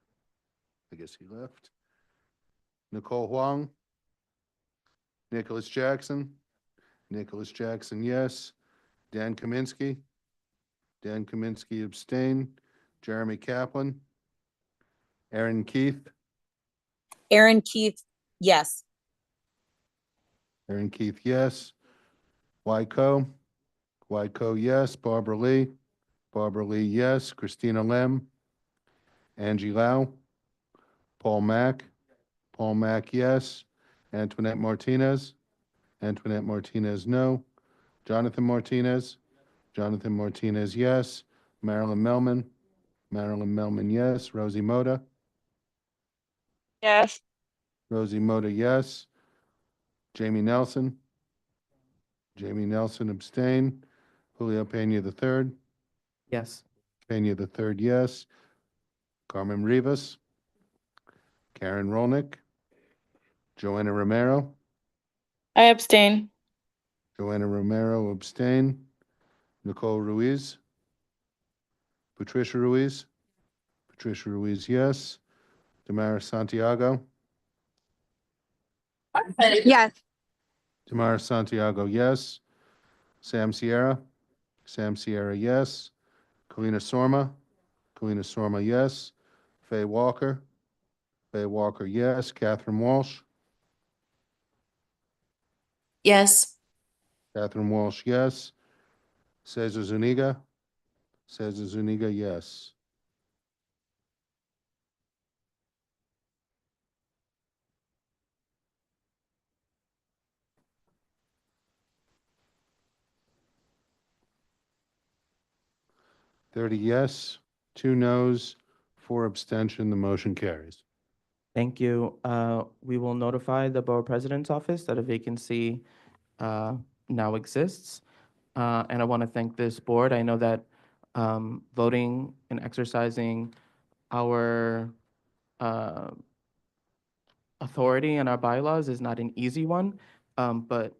I guess he left. Nicole Huang? Nicholas Jackson? Nicholas Jackson, yes. Dan Kaminsky? Dan Kaminsky abstain. Jeremy Kaplan? Aaron Keith? Aaron Keith, yes. Aaron Keith, yes. Wyco? Wyco, yes. Barbara Lee? Barbara Lee, yes. Christina Lem? Angie Lau, Paul Mack, Paul Mack, yes. Antoinette Martinez, Antoinette Martinez, no. Jonathan Martinez, Jonathan Martinez, yes. Marilyn Melman, Marilyn Melman, yes. Rosie Moda, Yes. Rosie Moda, yes. Jamie Nelson, Jamie Nelson, abstain. Julio Pena the third, Yes. Pena the third, yes. Carmen Rivas, Karen Rolnick, Joanna Romero, I abstain. Joanna Romero, abstain. Nicole Ruiz, Patricia Ruiz, Patricia Ruiz, yes. Damaris Santiago, Yes. Damaris Santiago, yes. Sam Sierra, Sam Sierra, yes. Kalina Sorma, Kalina Sorma, yes. Faye Walker, Faye Walker, yes. Catherine Walsh, Yes. Catherine Walsh, yes. Cesar Zuniga, Cesar Zuniga, yes. Thirty yes, 2 noes, 4 abstention, the motion carries. Thank you. We will notify the Borough President's Office that a vacancy now exists. And I want to thank this board. I know that voting and exercising our uh, authority and our bylaws is not an easy one. But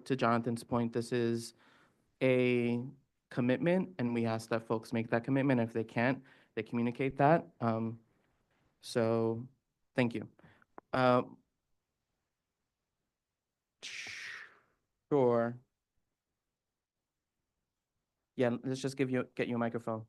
to Jonathan's point, this is a commitment, and we ask that folks make that commitment. If they can't, they communicate that. So thank you. Uh, Sure. Yeah, let's just get you a microphone.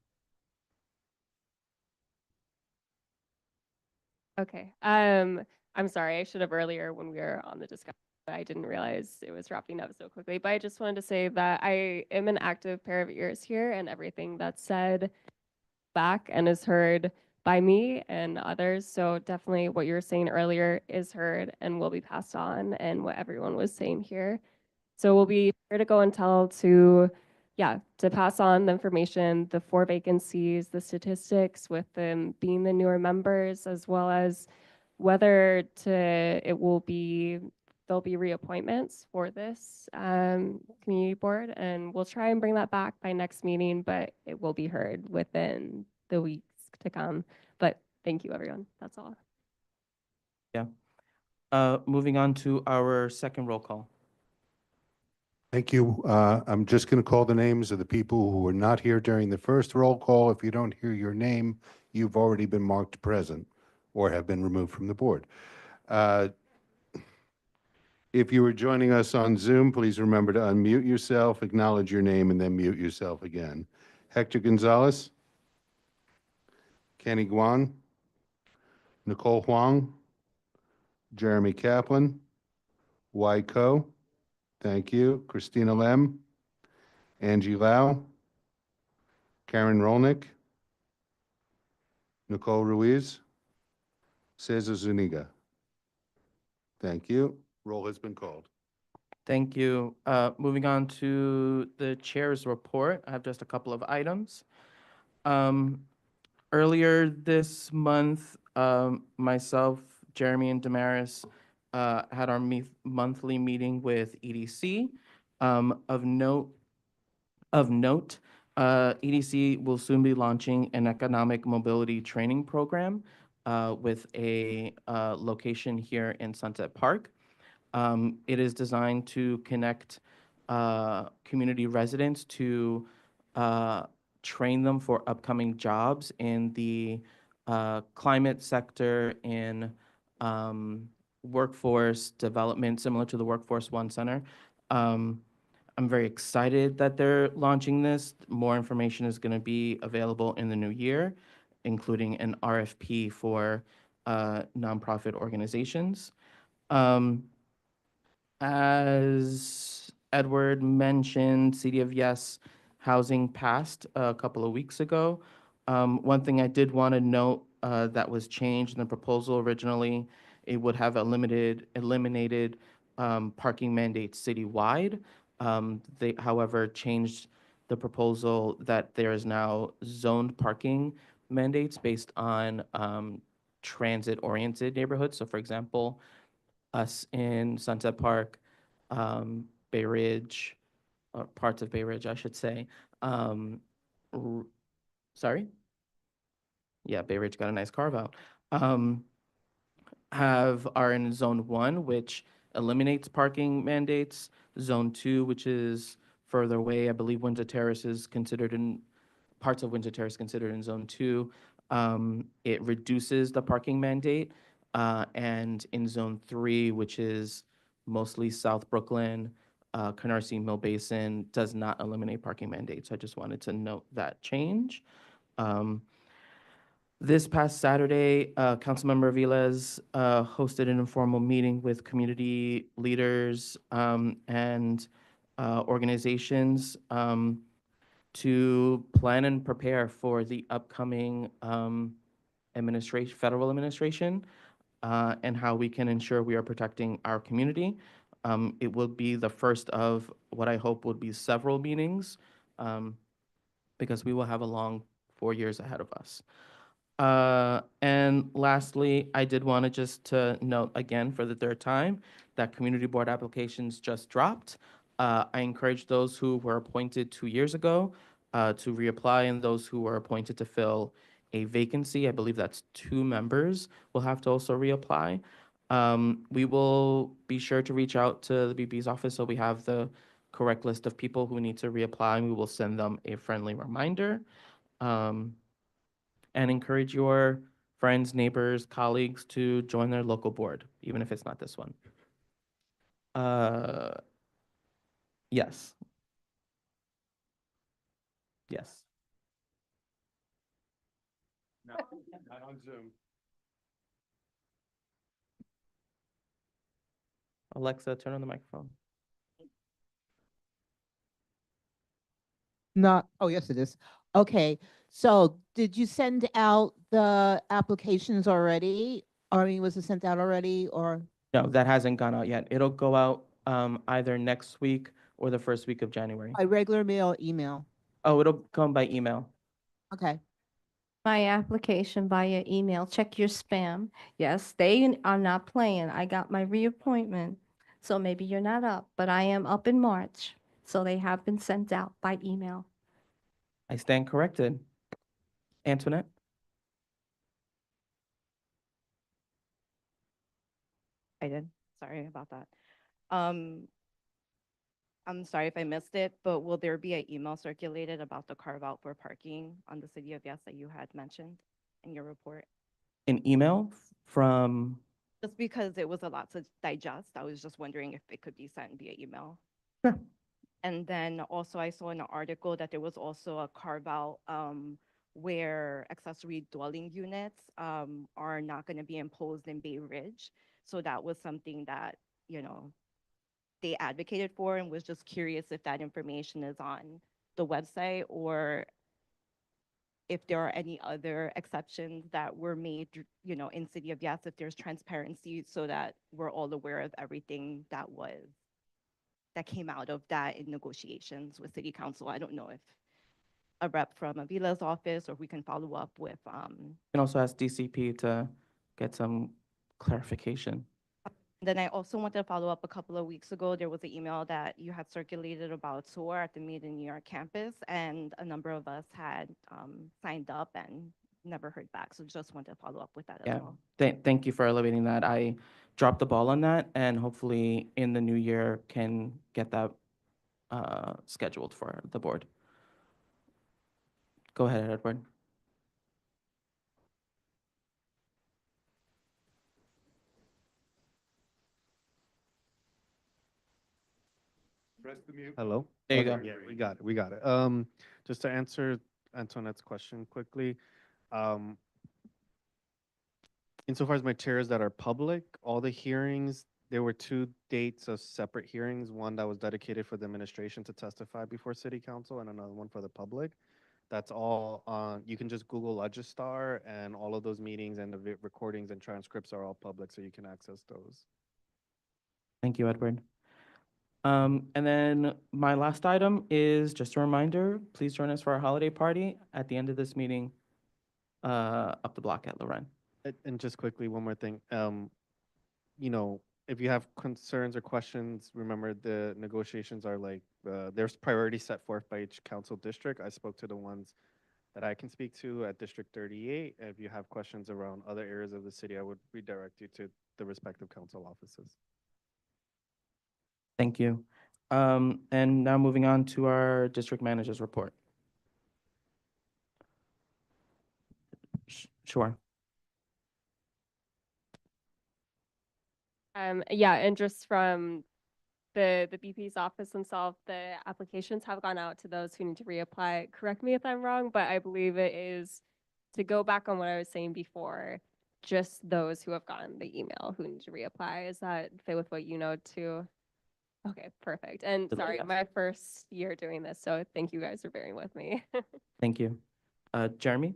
Okay. I'm sorry. I should have earlier when we were on the discussion. I didn't realize it was wrapping up so quickly. But I just wanted to say that I am an active pair of ears here, and everything that's said back and is heard by me and others. So definitely what you were saying earlier is heard and will be passed on, and what everyone was saying here. So we'll be here to go and tell to pass on the information, the 4 vacancies, the statistics with them being the newer members, as well as whether there'll be reappointments for this community board, and we'll try and bring that back by next meeting, but it will be heard within the weeks to come. But thank you, everyone. That's all. Yeah. Moving on to our second roll call. Thank you. I'm just going to call the names of the people who were not here during the first roll call. If you don't hear your name, you've already been marked present or have been removed from the board. If you were joining us on Zoom, please remember to unmute yourself, acknowledge your name, and then mute yourself again. Hector Gonzalez, Kenny Guan, Nicole Huang, Jeremy Kaplan, Wai Ko, thank you, Christina Lem, Angie Lau, Karen Rolnick, Nicole Ruiz, Cesar Zuniga. Thank you. Roll has been called. Thank you. Moving on to the chair's report, I have just a couple of items. Earlier this month, myself, Jeremy, and Damaris had our monthly meeting with EDC. Of note, EDC will soon be launching an economic mobility training program with a location here in Sunset Park. It is designed to connect community residents to train them for upcoming jobs in the climate sector, in workforce development, similar to the Workforce One Center. I'm very excited that they're launching this. More information is going to be available in the new year, including an RFP for nonprofit organizations. As Edward mentioned, City of Yes housing passed a couple of weeks ago. One thing I did want to note that was changed in the proposal originally. It would have eliminated parking mandates citywide. They, however, changed the proposal that there is now zoned parking mandates based on transit-oriented neighborhoods. So for example, us in Sunset Park, Bay Ridge, or parts of Bay Ridge, I should say. R- Sorry? Yeah, Bay Ridge got a nice carve out. Are in Zone 1, which eliminates parking mandates. Zone 2, which is further away, I believe Windsor Terrace is considered in, parts of Windsor Terrace considered in Zone 2. It reduces the parking mandate. And in Zone 3, which is mostly South Brooklyn, Canarsie Mill Basin, does not eliminate parking mandates. I just wanted to note that change. This past Saturday, Councilmember Velez hosted an informal meeting with community leaders and organizations to plan and prepare for the upcoming federal administration, and how we can ensure we are protecting our community. It will be the first of what I hope would be several meetings, because we will have a long 4 years ahead of us. And lastly, I did want to just to note again for the third time that community board applications just dropped. I encourage those who were appointed 2 years ago to reapply, and those who were appointed to fill a vacancy, I believe that's 2 members, will have to also reapply. We will be sure to reach out to the BB's office so we have the correct list of people who need to reapply, and we will send them a friendly reminder. And encourage your friends, neighbors, colleagues to join their local board, even if it's not this one. Yes. Yes. Not on Zoom. Alexa, turn on the microphone. Not, oh, yes, it is. Okay, so did you send out the applications already? Or, I mean, was it sent out already or? No, that hasn't gone out yet. It'll go out either next week or the first week of January. By regular mail, email? Oh, it'll come by email. Okay. My application via email, check your spam. Yes, they are not playing. I got my reappointment. So maybe you're not up, but I am up in March. So they have been sent out by email. I stand corrected. Antoinette? I did. Sorry about that. I'm sorry if I missed it, but will there be an email circulated about the carve out for parking on the city of Yes that you had mentioned in your report? An email from, Just because it was a lot to digest, I was just wondering if it could be sent via email. Sure. And then also I saw in an article that there was also a carve out where accessory dwelling units are not going to be imposed in Bay Ridge. So that was something that, you know, they advocated for, and was just curious if that information is on the website or if there are any other exceptions that were made, you know, in City of Yes, if there's transparency so that we're all aware of everything that came out of that in negotiations with City Council. I don't know if a rep from Avila's office or we can follow up with. you can also ask DCP to get some clarification. Then I also wanted to follow up. A couple of weeks ago, there was an email that you had circulated about tour at the Made in New York campus, and a number of us had signed up and never heard back. So just wanted to follow up with that as Yeah, well. thank you for elevating that. I dropped the ball on that, and hopefully in the new year can get that scheduled for the board. Go ahead, Edward. Press the mute. Hello? There you Okay, go. Yeah, we got it. Just to answer Antoinette's question quickly, insofar as my chairs that are public, all the hearings, there were 2 dates of separate hearings, one that was dedicated for the administration to testify before city council and another one for the public. That's all. You can just Google Legistar, and all of those meetings and the recordings and transcripts are all public, so you can access those. Thank you, Edward. And then my last item is just a reminder, please join us for our holiday party at the end of this meeting, up the block at Loren. And just quickly, one more thing. You know, if you have concerns or questions, remember the negotiations are like, there's priorities set forth by each council district. I spoke to the ones that I can speak to at District 38. If you have questions around other areas of the city, I would redirect you to the respective council offices. Thank you. And now moving on to our district manager's report. Sure. Yeah, and just from the BP's office themselves, the applications have gone out to those who need to reapply. Correct me if I'm wrong, but I believe it is, to go back on what I was saying before, just those who have gotten the email who need to reapply. Is that fit with what you know too? Okay, perfect. And sorry, Yes. my first year doing this, so thank you guys for bearing with me. Thank you. Jeremy?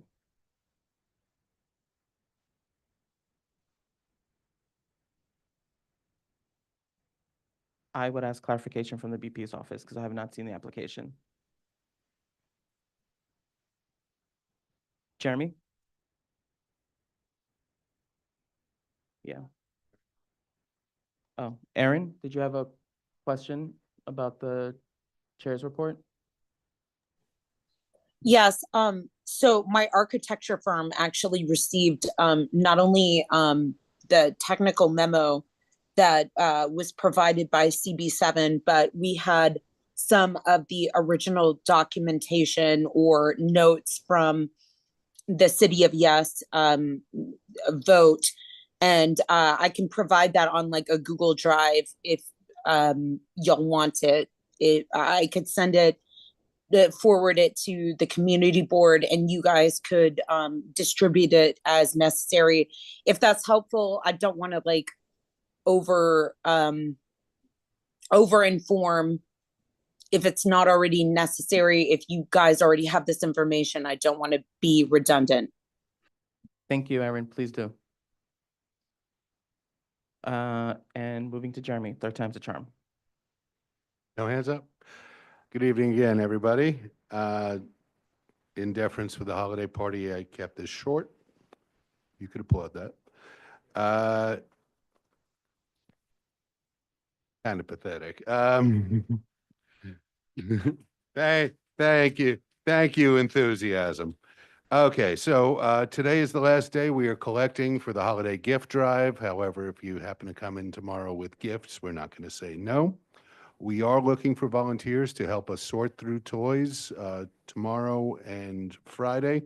I would ask clarification from the BP's office because I have not seen the application. Jeremy? Yeah. Oh, Aaron, did you have a question about the chair's report? Yes, so my architecture firm actually received not only the technical memo that was provided by CB7, but we had some of the original documentation or notes from the City of Yes vote. And I can provide that on like a Google Drive if y'all want it. I could send it, forward it to the community board, and you guys could distribute it as necessary. If that's helpful, I don't want to like over inform if it's not already necessary. If you guys already have this information, I don't want to be redundant. Thank you, Aaron. Please do. And moving to Jeremy, third time's a charm. No hands up? Good evening again, everybody. In deference for the holiday party, I kept this short. You could applaud that. Kind of pathetic. Thank you. Thank you, enthusiasm. Okay, so today is the last day we are collecting for the holiday gift drive. However, if you happen to come in tomorrow with gifts, we're not going to say no. We are looking for volunteers to help us sort through toys tomorrow and Friday.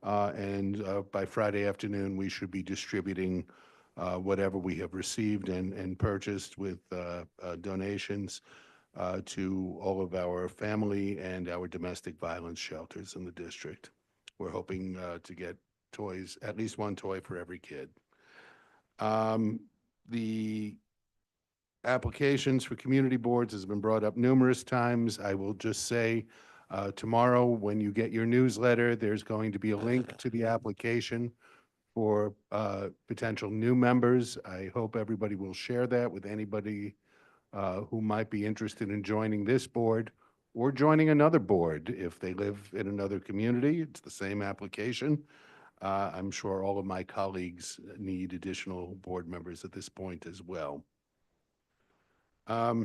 By Friday afternoon, we should be distributing whatever we have received and purchased with donations to all of our family and our domestic violence shelters in the district. We're hoping to get toys, at least one toy for every kid. The applications for community boards has been brought up numerous times. I will just say tomorrow when you get your newsletter, there's going to be a link to the application for potential new members. I hope everybody will share that with anybody who might be interested in joining this board or joining another board if they live in another community. It's the same application. I'm sure all of my colleagues need additional board members at this point as well. I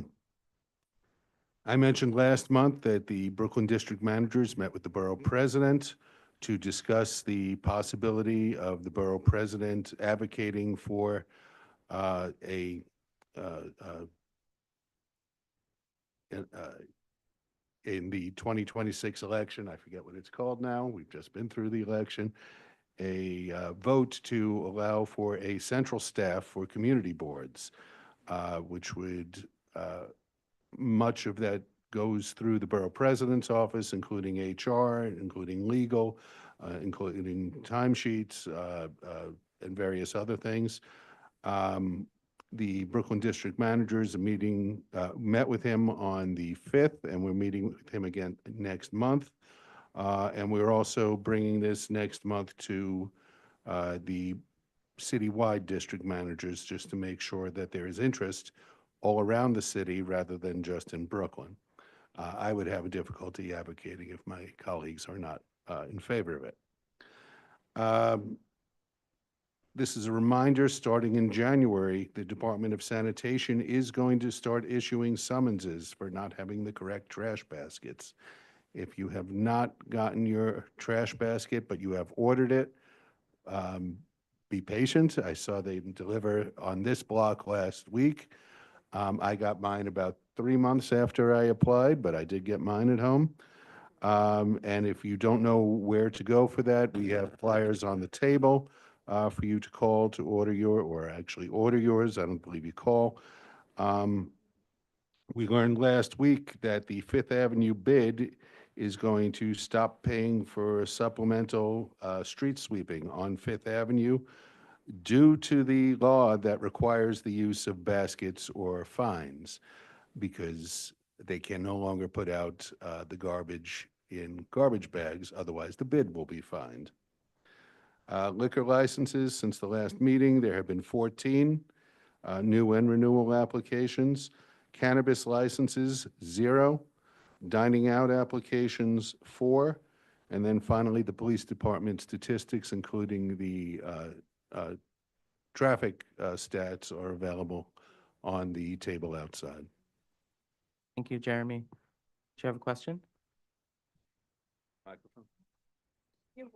mentioned last month that the Brooklyn district managers met with the borough president to discuss the possibility of the borough president advocating for in the 2026 election, I forget what it's called now, we've just been through the election, a vote to allow for a central staff for community boards, which would, much of that goes through the borough president's office, including HR, including legal, including timesheets, and various other things. The Brooklyn district managers met with him on the 5th, and we're meeting with him again next month And we're also bringing this next month to the citywide district managers, just to make sure that there is interest all around the city rather than just in Brooklyn. I would have a difficulty advocating if my colleagues are not in favor of it. This is a reminder, starting in January, the Department of Sanitation is going to start issuing summonses for not having the correct trash baskets. If you have not gotten your trash basket, but you have ordered it, be patient. I saw they deliver on this block last week. I got mine about 3 months after I applied, but I did get mine at home. And if you don't know where to go for that, we have flyers on the table for you to call to order or actually order yours. I don't believe you call. We learned last week that the Fifth Avenue bid is going to stop paying for supplemental street sweeping on Fifth Avenue due to the law that requires the use of baskets or fines, because they can no longer put out the garbage in garbage bags, otherwise the bid will be fined. Liquor licenses, since the last meeting, there have been 14 new and renewal applications. Cannabis licenses, 0. Dining out applications, 4. And then finally, the police department statistics, including the traffic stats, are available on the table outside. Thank you, Jeremy. Do you have a question? You're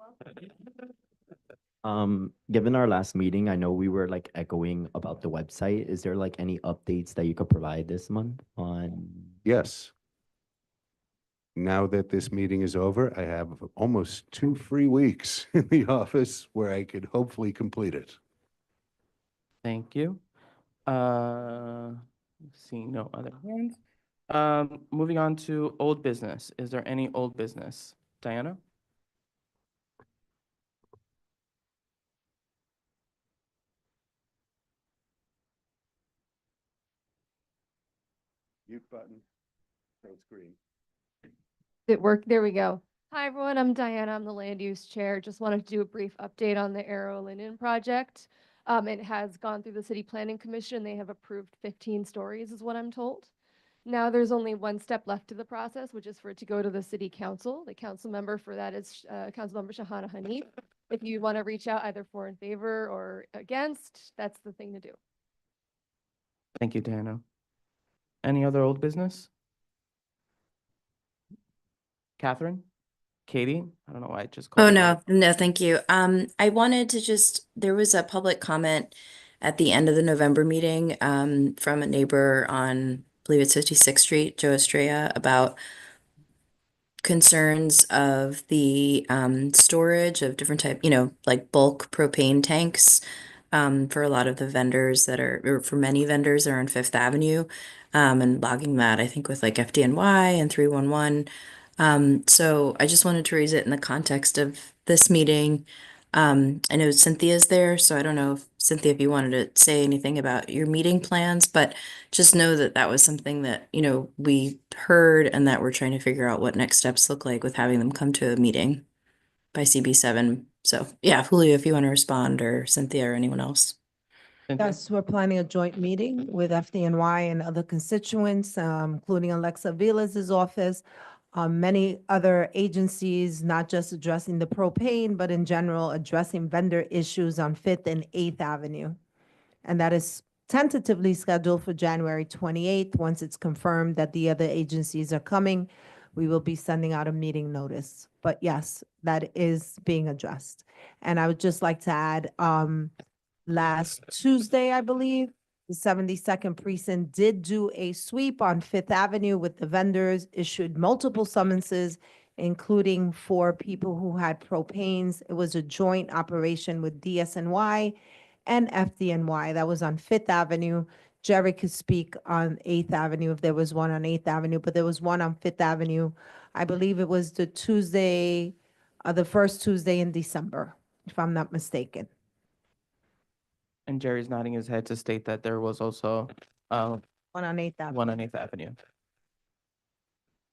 welcome. Given our last meeting, I know we were like echoing about the website. Is there like any updates that you could provide this month on? Yes. Now that this meeting is over, I have almost 2 free weeks in the office where I could hopefully complete it. Thank you. Seeing no other hands. Moving on to old business. Is there any old business? Diana? Mute button. So it's green. Did it work? There we go. Hi, everyone. I'm Diana. I'm the land use chair. Just wanted to do a brief update on the Arrow Linden project. It has gone through the City Planning Commission. They have approved 15 stories, is what I'm told. Now there's only one step left to the process, which is for it to go to the City Council. The council member for that is Councilmember Shahana Hanif. If you want to reach out either for in favor or against, that's the thing to do. Thank you, Diana. Any other old business? Catherine? Katie? I don't know why I just called Oh, you no, that. no, thank you. I wanted to there was a public comment at the end of the November meeting, from a neighbor on, I believe it's 56th Street, Joe Estrella, about concerns of the storage of different type, like bulk propane tanks, for a lot of the vendors or for many vendors that are on Fifth Avenue, and logging that, I think, with like FDNY and 311. So I just wanted to raise it in the context of this meeting. I know Cynthia's there, so I don't know if Cynthia, if you wanted to say anything about your meeting plans, but just know that that was something that, we heard and that we're trying to figure out what next steps look like with having them come to a meeting by CB7. So yeah, Julio, if you want to respond, or Cynthia or anyone else. Yes, we're planning a joint meeting with FDNY and other constituents, including Alexa Vilas's office, many other agencies, not just addressing the propane, but in general, addressing vendor issues on Fifth and 8th Avenue. And that is tentatively scheduled for January 28th. Once it's confirmed that the other agencies are coming, we will be sending out a meeting notice. But yes, that is being addressed. And I would just like to add, last Tuesday, I believe, the 72nd precinct did do a sweep on Fifth Avenue with the vendors, issued multiple summonses, including 4 people who had propanes. It was a joint operation with DSNY and FDNY. That was on Fifth Avenue. Jerry could speak on 8th Avenue if there was one on 8th Avenue, but there was one on Fifth Avenue. I believe it was the first Tuesday in December, if I'm not mistaken. And Jerry's nodding his head to state that there was also One on 8th Avenue. one on 8th Avenue.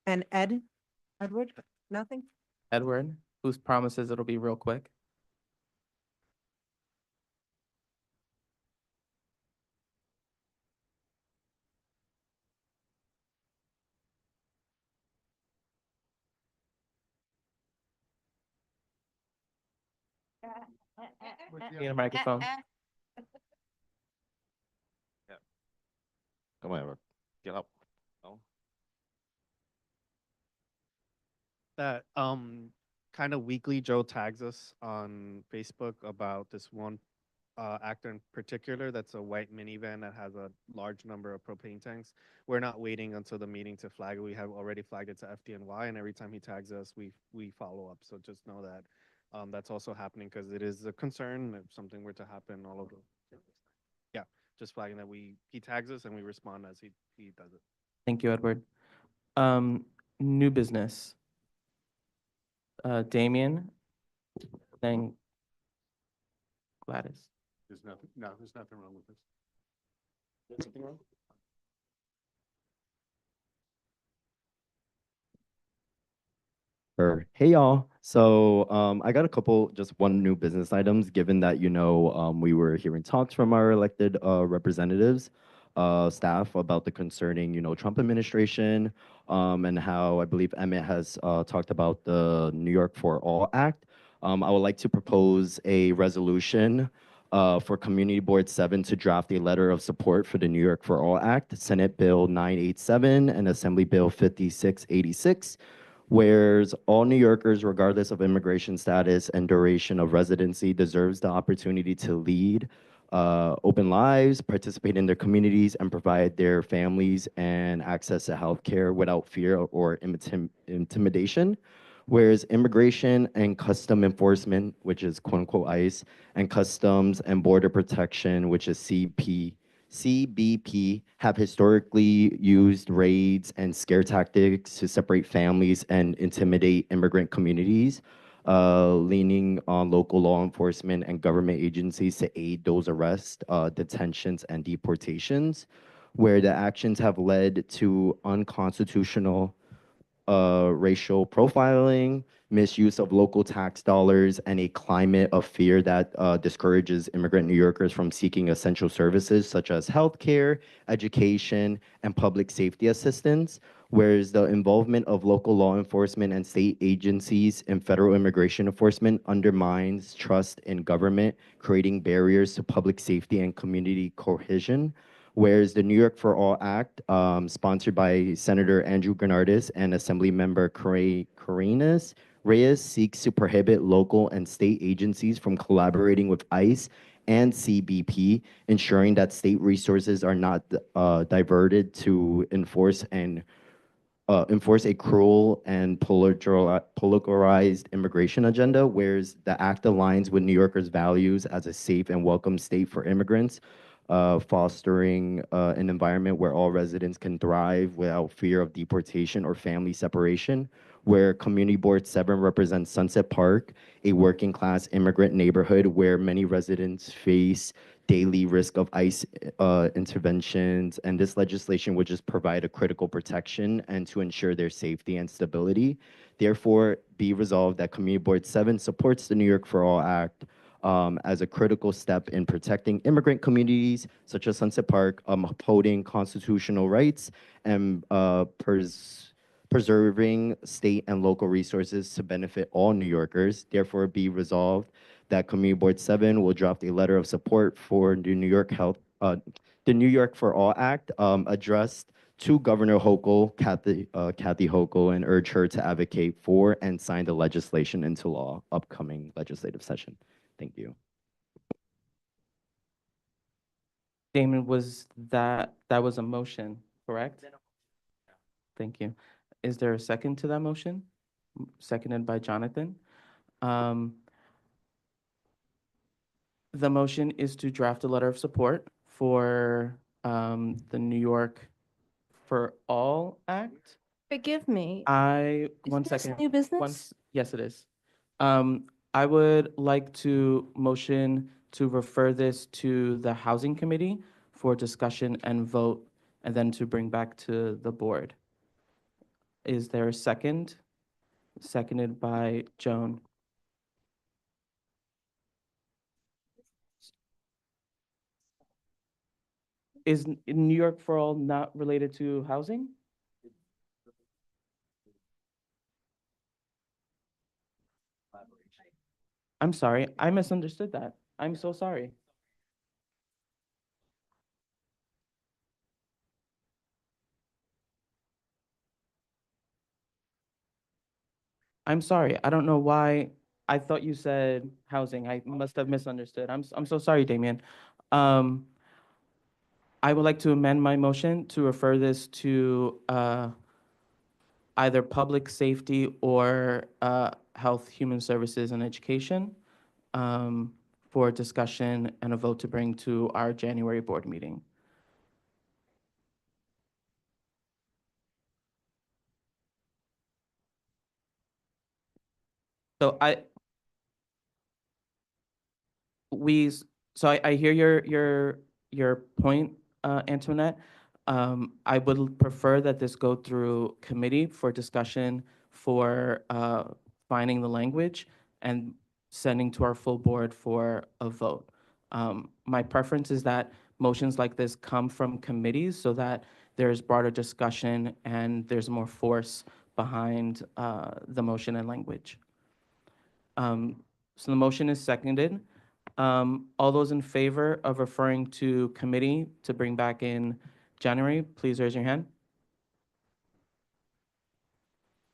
And Edward, nothing? Edward, whose promises it'll be real quick. Need a microphone. Come on, Edward. Get up. No? That kind of weekly Joe tags us on Facebook about this one actor in particular that's a white minivan that has a large number of propane tanks. We're not waiting until the meeting to flag it. We have already flagged it to FDNY, and every time he tags us, we follow up. So just know that that's also happening because it is a concern if something were to happen all over. Yeah, just flagging that he tags us and we respond as he does it. Thank you, Edward. New business. Damien, then Gladys. There's nothing wrong with this. There's something wrong? Sure. Hey y'all. So I got a couple, just one new business items, given that, we were hearing talks from our elected representatives, staff about the concerning, Trump administration, and how I believe Emmett has talked about the New York for All Act. I would like to propose a resolution for Community Board 7 to draft a letter of support for the New York for All Act, Senate Bill 987 and Assembly Bill 5686. Whereas all New Yorkers, regardless of immigration status and duration of residency, deserves the opportunity to lead open lives, participate in their communities, and provide their families and access to healthcare without fear or intimidation. Whereas immigration and custom enforcement, which is quote unquote ICE, and customs and border protection, which is CBP, have historically used raids and scare tactics to separate families and intimidate immigrant communities, leaning on local law enforcement and government agencies to aid those arrests, detentions, and deportations, where the actions have led to unconstitutional racial profiling, misuse of local tax dollars, and a climate of fear that discourages immigrant New Yorkers from seeking essential services such as healthcare, education, and public safety assistance. Whereas the involvement of local law enforcement and state agencies in federal immigration enforcement undermines trust in government, creating barriers to public safety and community cohesion. Whereas the New York for All Act, sponsored by Senator Andrew Granardis and Assemblymember Carinas Reyes, seeks to prohibit local and state agencies from collaborating with ICE and CBP, ensuring that state resources are not diverted to enforce a cruel and polarized immigration agenda, whereas the act aligns with New Yorkers' values as a safe and welcome state for immigrants, fostering an environment where all residents can thrive without fear of deportation or family separation, where Community Board 7 represents Sunset Park, a working class immigrant neighborhood where many residents face daily risk of ICE interventions, and this legislation would just provide a critical protection and to ensure their safety and stability. Therefore, be resolved that Community Board 7 supports the New York for All Act as a critical step in protecting immigrant communities such as Sunset Park, upholding constitutional rights, and preserving state and local resources to benefit all New Yorkers. Therefore, be resolved that Community Board 7 will draft a letter of support for the New York for All Act, addressed to Governor Hochul, Kathy Hochul, and urge her to advocate for and sign the legislation into law upcoming legislative session. Thank you. Damon, that was a motion, correct? Thank you. Is there a second to that motion? Seconded by Jonathan. The motion is to draft a letter of support for the New York for All Act. Forgive me. One this second. new business? Yes, it is. I would like to motion to refer this to the Housing Committee for discussion and vote, and then to bring back to the board. Is there a second? seconded by Joan. Is New York for All not related to housing? I'm sorry, I misunderstood that. I'm so sorry. I'm sorry. I don't know why. I thought you said housing. I must have misunderstood. I'm so sorry, Damien. Um, I would like to amend my motion to refer this to either public safety or health, human services, and education um, for discussion and a vote to bring to our January board meeting. So I hear your point, Antoinette. I would prefer that this go through committee for discussion for finding the language and sending to our full board for a vote. My preference is that motions like this come from committees so that there's broader discussion and there's more force behind the motion and language. So the motion is seconded. All those in favor of referring to committee to bring back in January, please raise your hand.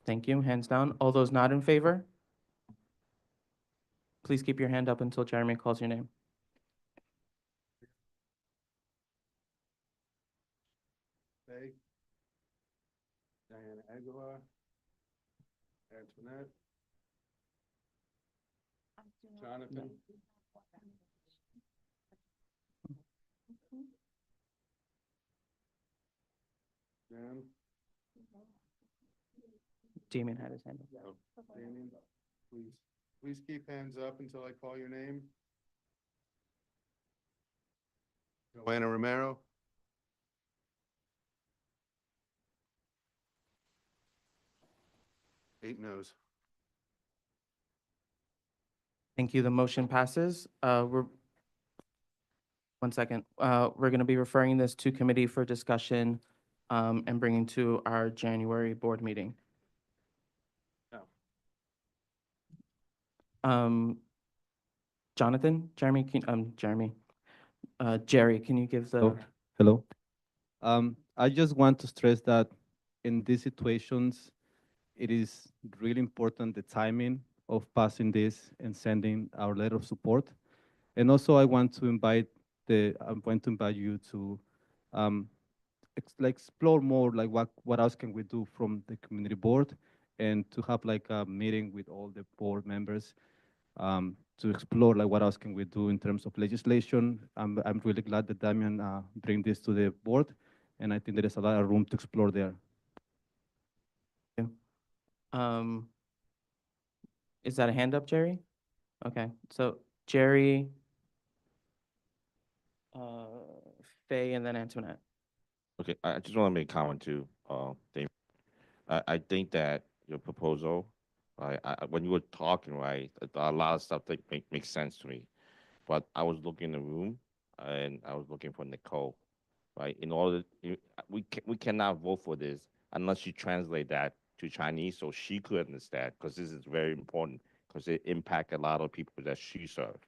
Thank you. Hands down. All those not in favor, please keep your hand up until Jeremy calls your name. Faye, Diana Aguilar, Antoinette, Jonathan. Jan. Damien had his hand up. Oh, Damien, please keep hands up until I call your name. Joanna Romero. Eight noes. Thank you. The motion passes. One second. We're going to be referring this to committee for discussion and bringing to our January board meeting. Jonathan, Jeremy, Jerry, can you give the? Oh, hello. I just want to stress that in these situations, it is really important the timing of passing this and sending our letter of support. And also, I want to invite you to explore more like what else can we do from the community board, and to have like a meeting with all the board members to explore like what else can we do in terms of legislation. I'm really glad that Damian bring this to the board, and I think there is a lot of room to explore there. Is that a hand up, Jerry? Okay, so Jerry, Faye, and then Antoinette. Okay, I just want to make a comment too, Dave. I think that your proposal, right, when you were talking, right, a lot of stuff that makes sense to me. But I was looking in the room and I was looking for Nicole, right? In order, we cannot vote for this unless you translate that to Chinese so she could understand, because this is very important because it impacts a lot of people that she served.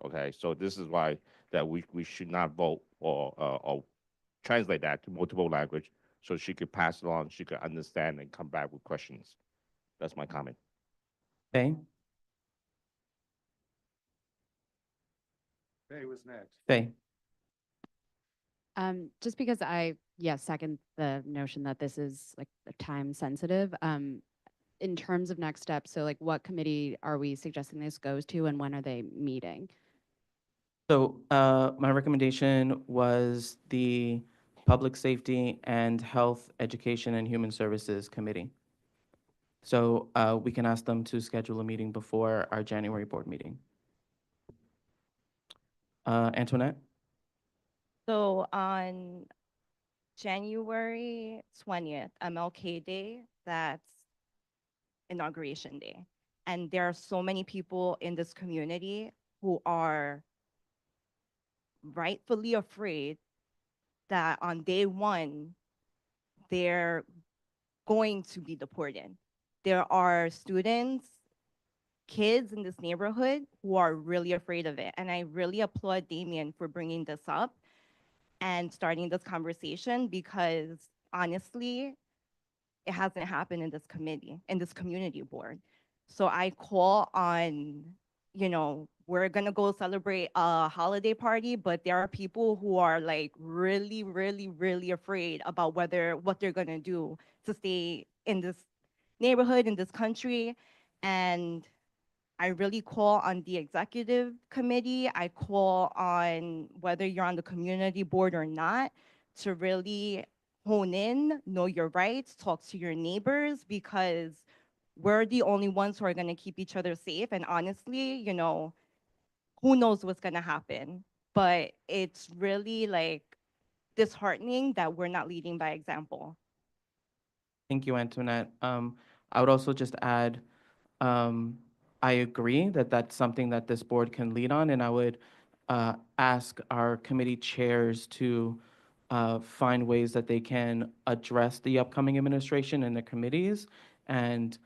Okay, so this is why that we should not vote or translate that to multiple language so she could pass it on, she could understand and come back with questions. That's my comment. Faye? Faye was next. Faye? Just because second the notion that this is like time sensitive. In terms of next steps, so like what committee are we suggesting this goes to and when are they meeting? So my recommendation was the Public Safety and Health, Education, and Human Services Committee. So we can ask them to schedule a meeting before our January board meeting. Antoinette? So on January 20th, MLK Day, that's inauguration day. And there are so many people in this community who are rightfully afraid that on day one, they're going to be deported. There are students, kids in this neighborhood who are really afraid of it. And I really applaud Damien for bringing this up and starting this conversation, because honestly, it hasn't happened in this committee, in this community board. So I call on, we're gonna go celebrate a holiday party, but there are people who are like really, really, really afraid about what they're gonna do to stay in this neighborhood, in this country. And I really call on the executive committee. I call on, whether you're on the community board or not, to really hone in, know your rights, talk to your neighbors, because we're the only ones who are going to keep each other safe. And honestly, who knows what's going to happen. But it's really like disheartening that we're not leading by example. Thank you, Antoinette. I would also just add, I agree that that's something that this board can lead on, and I would ask our committee chairs to find ways that they can address the upcoming administration and the committees and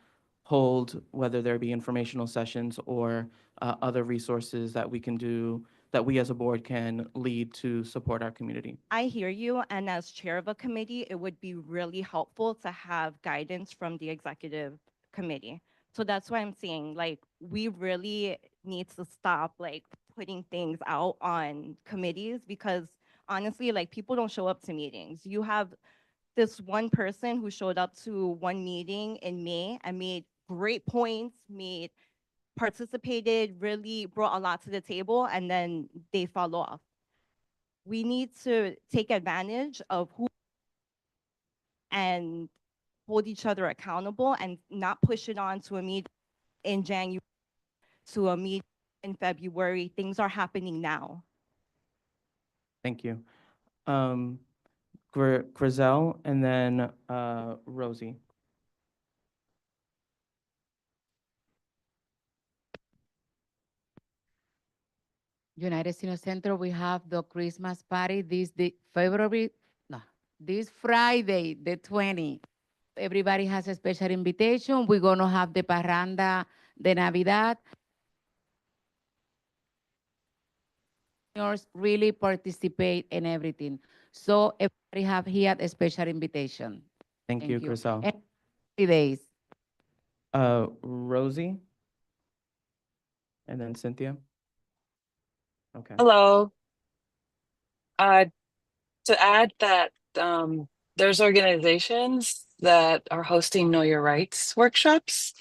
hold, whether there be informational sessions or other resources that we can do, that we as a board can lead to support our community. I hear you, and as chair of a committee, it would be really helpful to have guidance from the executive committee. So that's why I'm saying, like, we really need to stop, like, putting things out on committees, because honestly, like, people don't show up to meetings. You have this one person who showed up to one meeting in May and made great points, participated, really brought a lot to the table, and then they fall off. We need to take advantage of who and hold each other accountable, and not push it on to a meeting in January, to a meeting in February. Things are happening now. Thank you. Grizel and then Rosie. United Student Center, we have the Christmas party this Friday, the 20th. Everybody has a special invitation. We're gonna have the parranda de Navidad. Seniors really participate in everything. So everybody have here a special invitation. Thank you, Grizel. And 3 days. Rosie? And then Cynthia? Okay. Hello. To add that there's organizations that are hosting Know Your Rights workshops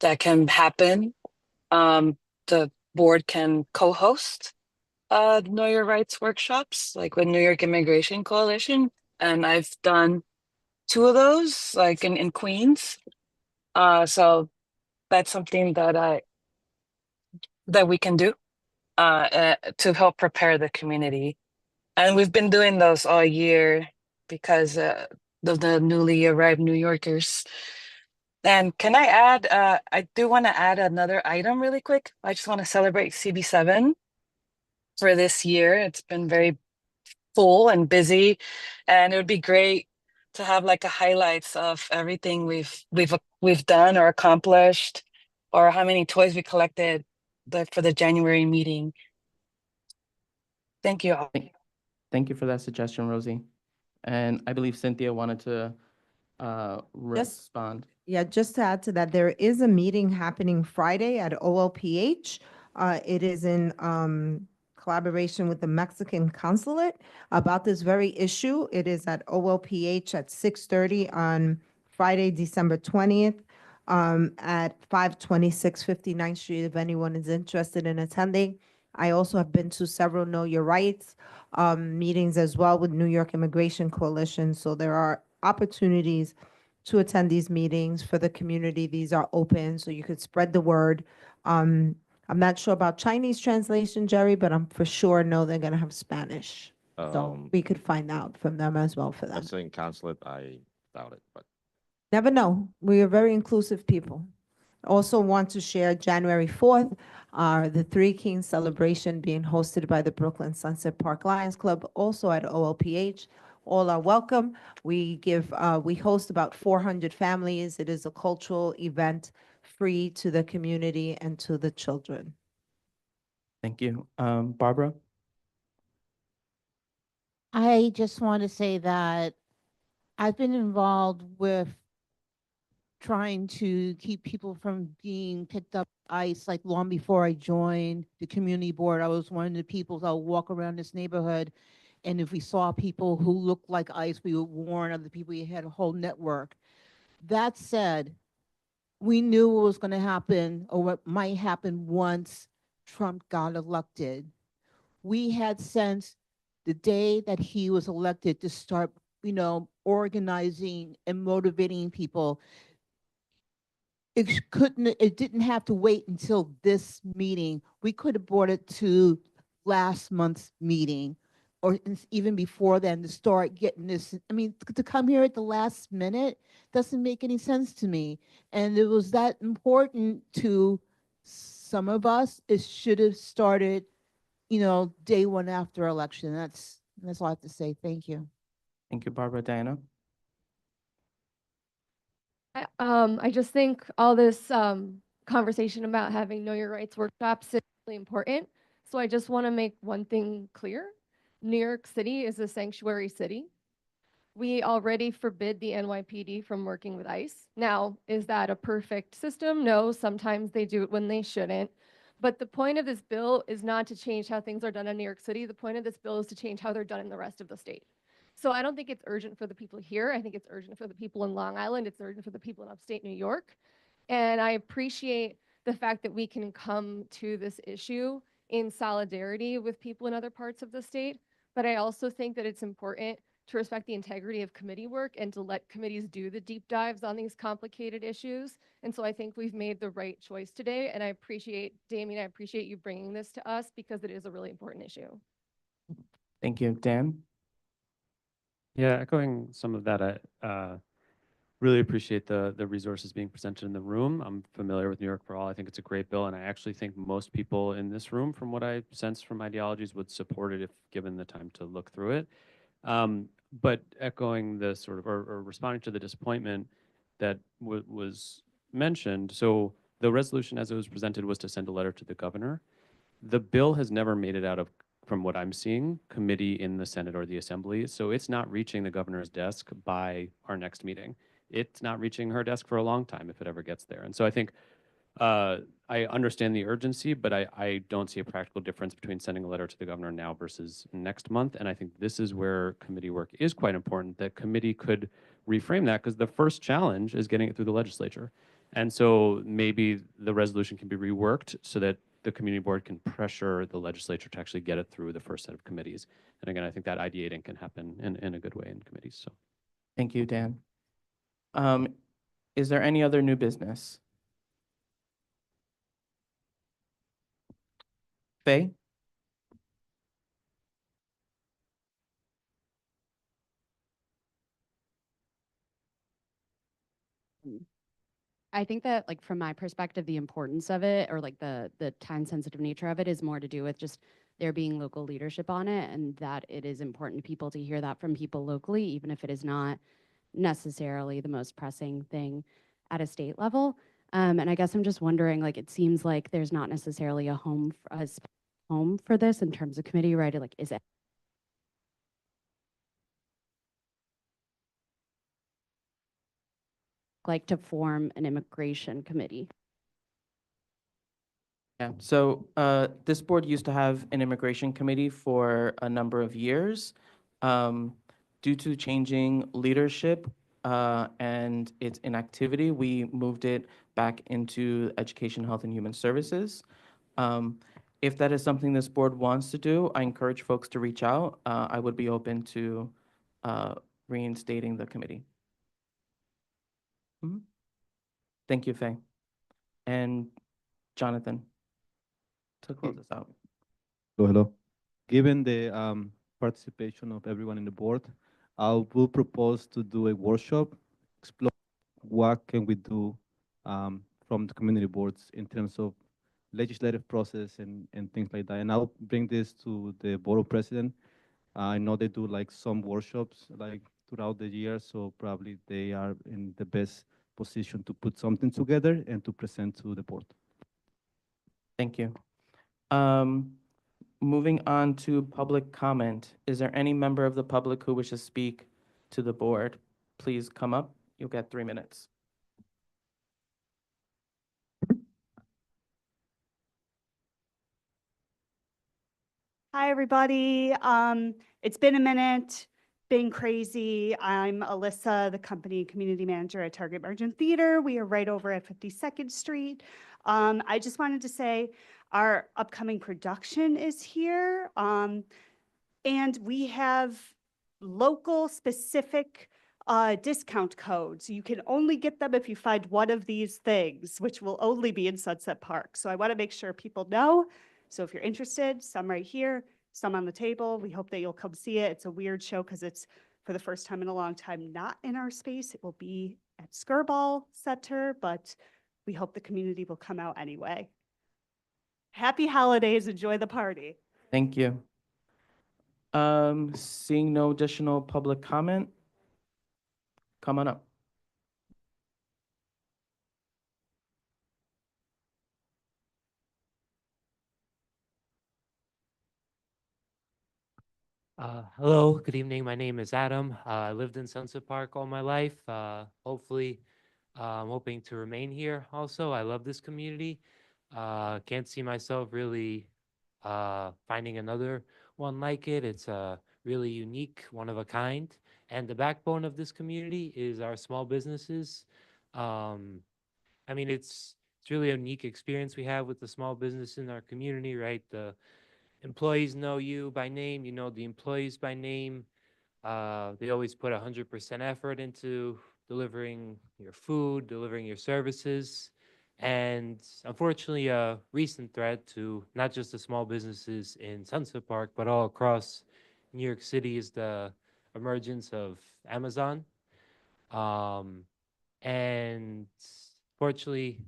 that can happen. The board can co-host Know Your Rights workshops, like with New York Immigration Coalition. And I've done 2 of those, like in Queens. So that's something that we can do to help prepare the community. And we've been doing those all year because of the newly arrived New Yorkers. And can I add, I do want to add another item really quick. I just want to celebrate CB7 for this year. It's been very full and busy, and it would be great to have like a highlights of everything we've done or accomplished, or how many toys we collected for the January meeting. Thank you all. Thank you for that suggestion, Rosie. And I believe Cynthia wanted to respond. Yeah, just to add to that, there is a meeting happening Friday at OLPH. It is in collaboration with the Mexican consulate about this very issue. It is at OLPH at 6:30 on Friday, December 20th, at 526 59th Street, if anyone is interested in attending. I also have been to several Know Your Rights meetings as well with New York Immigration Coalition. So there are opportunities to attend these meetings for the community. These are open, so you could spread the word. I'm not sure about Chinese translation, Jerry, but I'm for sure know they're gonna have Spanish. So we could find out from them as well for them. Mexican consulate, I doubt it, but Never know. We are very inclusive people. Also want to share January 4th, the Three Kings celebration being hosted by the Brooklyn Sunset Park Lions Club, also at OLPH. All are welcome. We host about 400 families. It is a cultural event free to the community and to the children. Thank you. Barbara? I just want to say that I've been involved with trying to keep people from being picked up ICE like long before I joined the community board. I was one of the people that would walk around this neighborhood, and if we saw people who looked like ICE, we would warn other people. We had a whole network. That said, we knew what was going to happen or what might happen once Trump got elected. We had since the day that he was elected to start, organizing and motivating people. It didn't have to wait until this meeting. We could have brought it to last month's meeting or even before then to start getting this. I mean, to come here at the last minute doesn't make any sense to me. And it was that important to some of us. It should have started, day one after election. That's all I have to say. Thank you. Thank you, Barbara. Diana? I just think all this conversation about having Know Your Rights workshops is really important. So I just want to make one thing clear. New York City is a sanctuary city. We already forbid the NYPD from working with ICE. Now, is that a perfect system? No, sometimes they do it when they shouldn't. But the point of this bill is not to change how things are done in New York City. The point of this bill is to change how they're done in the rest of the state. So I don't think it's urgent for the people here. I think it's urgent for the people in Long Island. It's urgent for the people in upstate New York. And I appreciate the fact that we can come to this issue in solidarity with people in other parts of the state. But I also think that it's important to respect the integrity of committee work and to let committees do the deep dives on these complicated issues. And so I think we've made the right choice today. And I appreciate, Damien, I appreciate you bringing this to us because it is a really important issue. Thank you. Dan? Yeah, echoing some of that, I really appreciate the resources being presented in the room. I'm familiar with New York for All. I think it's a great bill, and I actually think most people in this room, from what I sense from ideologies, would support it if given the time to look through it. But echoing the sort of, or responding to the disappointment that was mentioned, so the resolution as it was presented was to send a letter to the governor. The bill has never made it out of, from what I'm seeing, committee in the Senate or the Assembly. So it's not reaching the governor's desk by our next meeting. It's not reaching her desk for a long time if it ever gets there. And so I think I understand the urgency, but I don't see a practical difference between sending a letter to the governor now versus next month. And I think this is where committee work is quite important, that committee could reframe that, because the first challenge is getting it through the legislature. And so maybe the resolution can be reworked so that the community board can pressure the legislature to actually get it through the first set of committees. And again, I think that ideating can happen in a good way in committees. So Thank you, Dan. Is there any other new business? Faye? I think that, like, from my perspective, the importance of it, or like the time sensitive nature of it, is more to do with just there being local leadership on it, and that it is important to people to hear that from people locally, even if it is not necessarily the most pressing thing at a state level. And I guess I'm just wondering, like, it seems like there's not necessarily a home for this in terms of committee, right? Like, is it like to form an immigration committee? Yeah, so this board used to have an immigration committee for a number of years. Due to changing leadership and its inactivity, we moved it back into Education, Health, and Human Services. If that is something this board wants to do, I encourage folks to reach out. I would be open to reinstating the committee. Mhm. Thank you, Faye. And Jonathan, to close this out. Hello. Given the participation of everyone in the board, I will propose to do a workshop, explore what can we do from the community boards in terms of legislative process and things like that. And I'll bring this to the board of president. I know they do like some workshops like throughout the year, so probably they are in the best position to put something together and to present to the board. Thank you. Moving on to public comment. Is there any member of the public who wishes to speak to the board? Please come up. You'll get 3 minutes. Hi, everybody. It's been a minute, been crazy. I'm Alyssa, the company community manager at Target Margin Theater. We are right over at 52nd Street. I just wanted to say our upcoming production is here. And we have local specific discount codes. You can only get them if you find one of these things, which will only be in Sunset Park. So I want to make sure people know. So if you're interested, some right here, some on the table. We hope that you'll come see it. It's a weird show because it's for the first time in a long time not in our space. It will be at Skirball Center, but we hope the community will come out anyway. Happy holidays. Enjoy the party. Thank you. Seeing no additional public comment, come on up. Hello, good evening. My name is Adam. I lived in Sunset Park all my life. Hopefully, I'm hoping to remain here also. I love this community. Can't see myself really finding another one like it. It's really unique, one of a kind. And the backbone of this community is our small businesses. I mean, it's really a unique experience we have with the small business in our community, right? The employees know you by name, you know the employees by name. They always put 100% effort into delivering your food, delivering your services. And unfortunately, a recent threat to not just the small businesses in Sunset Park, but all across New York City is the emergence of Amazon. And fortunately,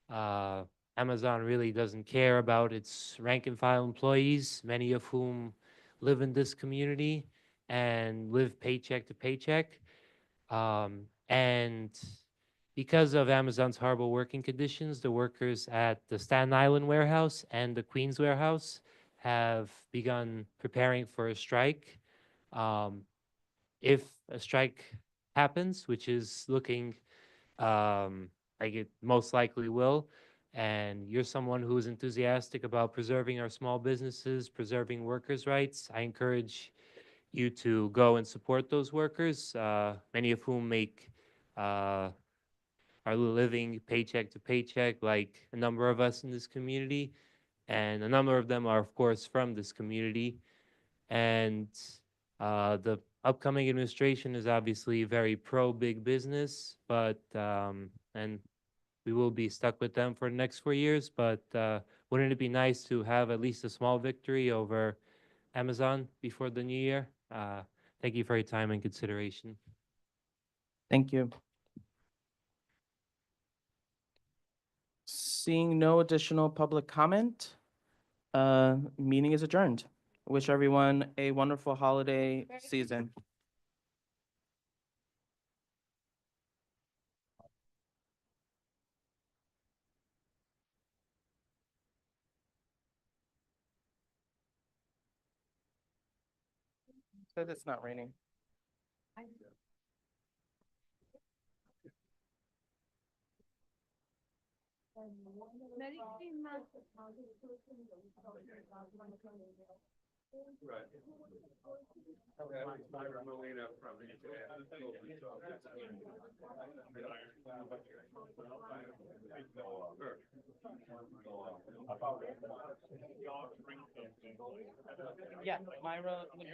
uh, Amazon really doesn't care about its rank and file employees, many of whom live in this community and live paycheck to paycheck. And because of Amazon's horrible working conditions, the workers at the Staten Island warehouse and the Queens warehouse have begun preparing for a strike. If a strike happens, which is looking like it most likely will, and you're someone who is enthusiastic about preserving our small businesses, preserving workers' rights, I encourage you to go and support those workers, many of whom make are living paycheck to paycheck, like a number of us in this community, and a number of them are, of course, from this community. And the upcoming administration is obviously very pro big business, but and we will be stuck with them for the next 4 years. But wouldn't it be nice to have at least a small victory over Amazon before the new year? Thank you for your time and consideration. Thank you. Seeing no additional public comment, meeting is adjourned. Wish everyone a wonderful holiday season. Said it's not raining. Yeah, Myra would be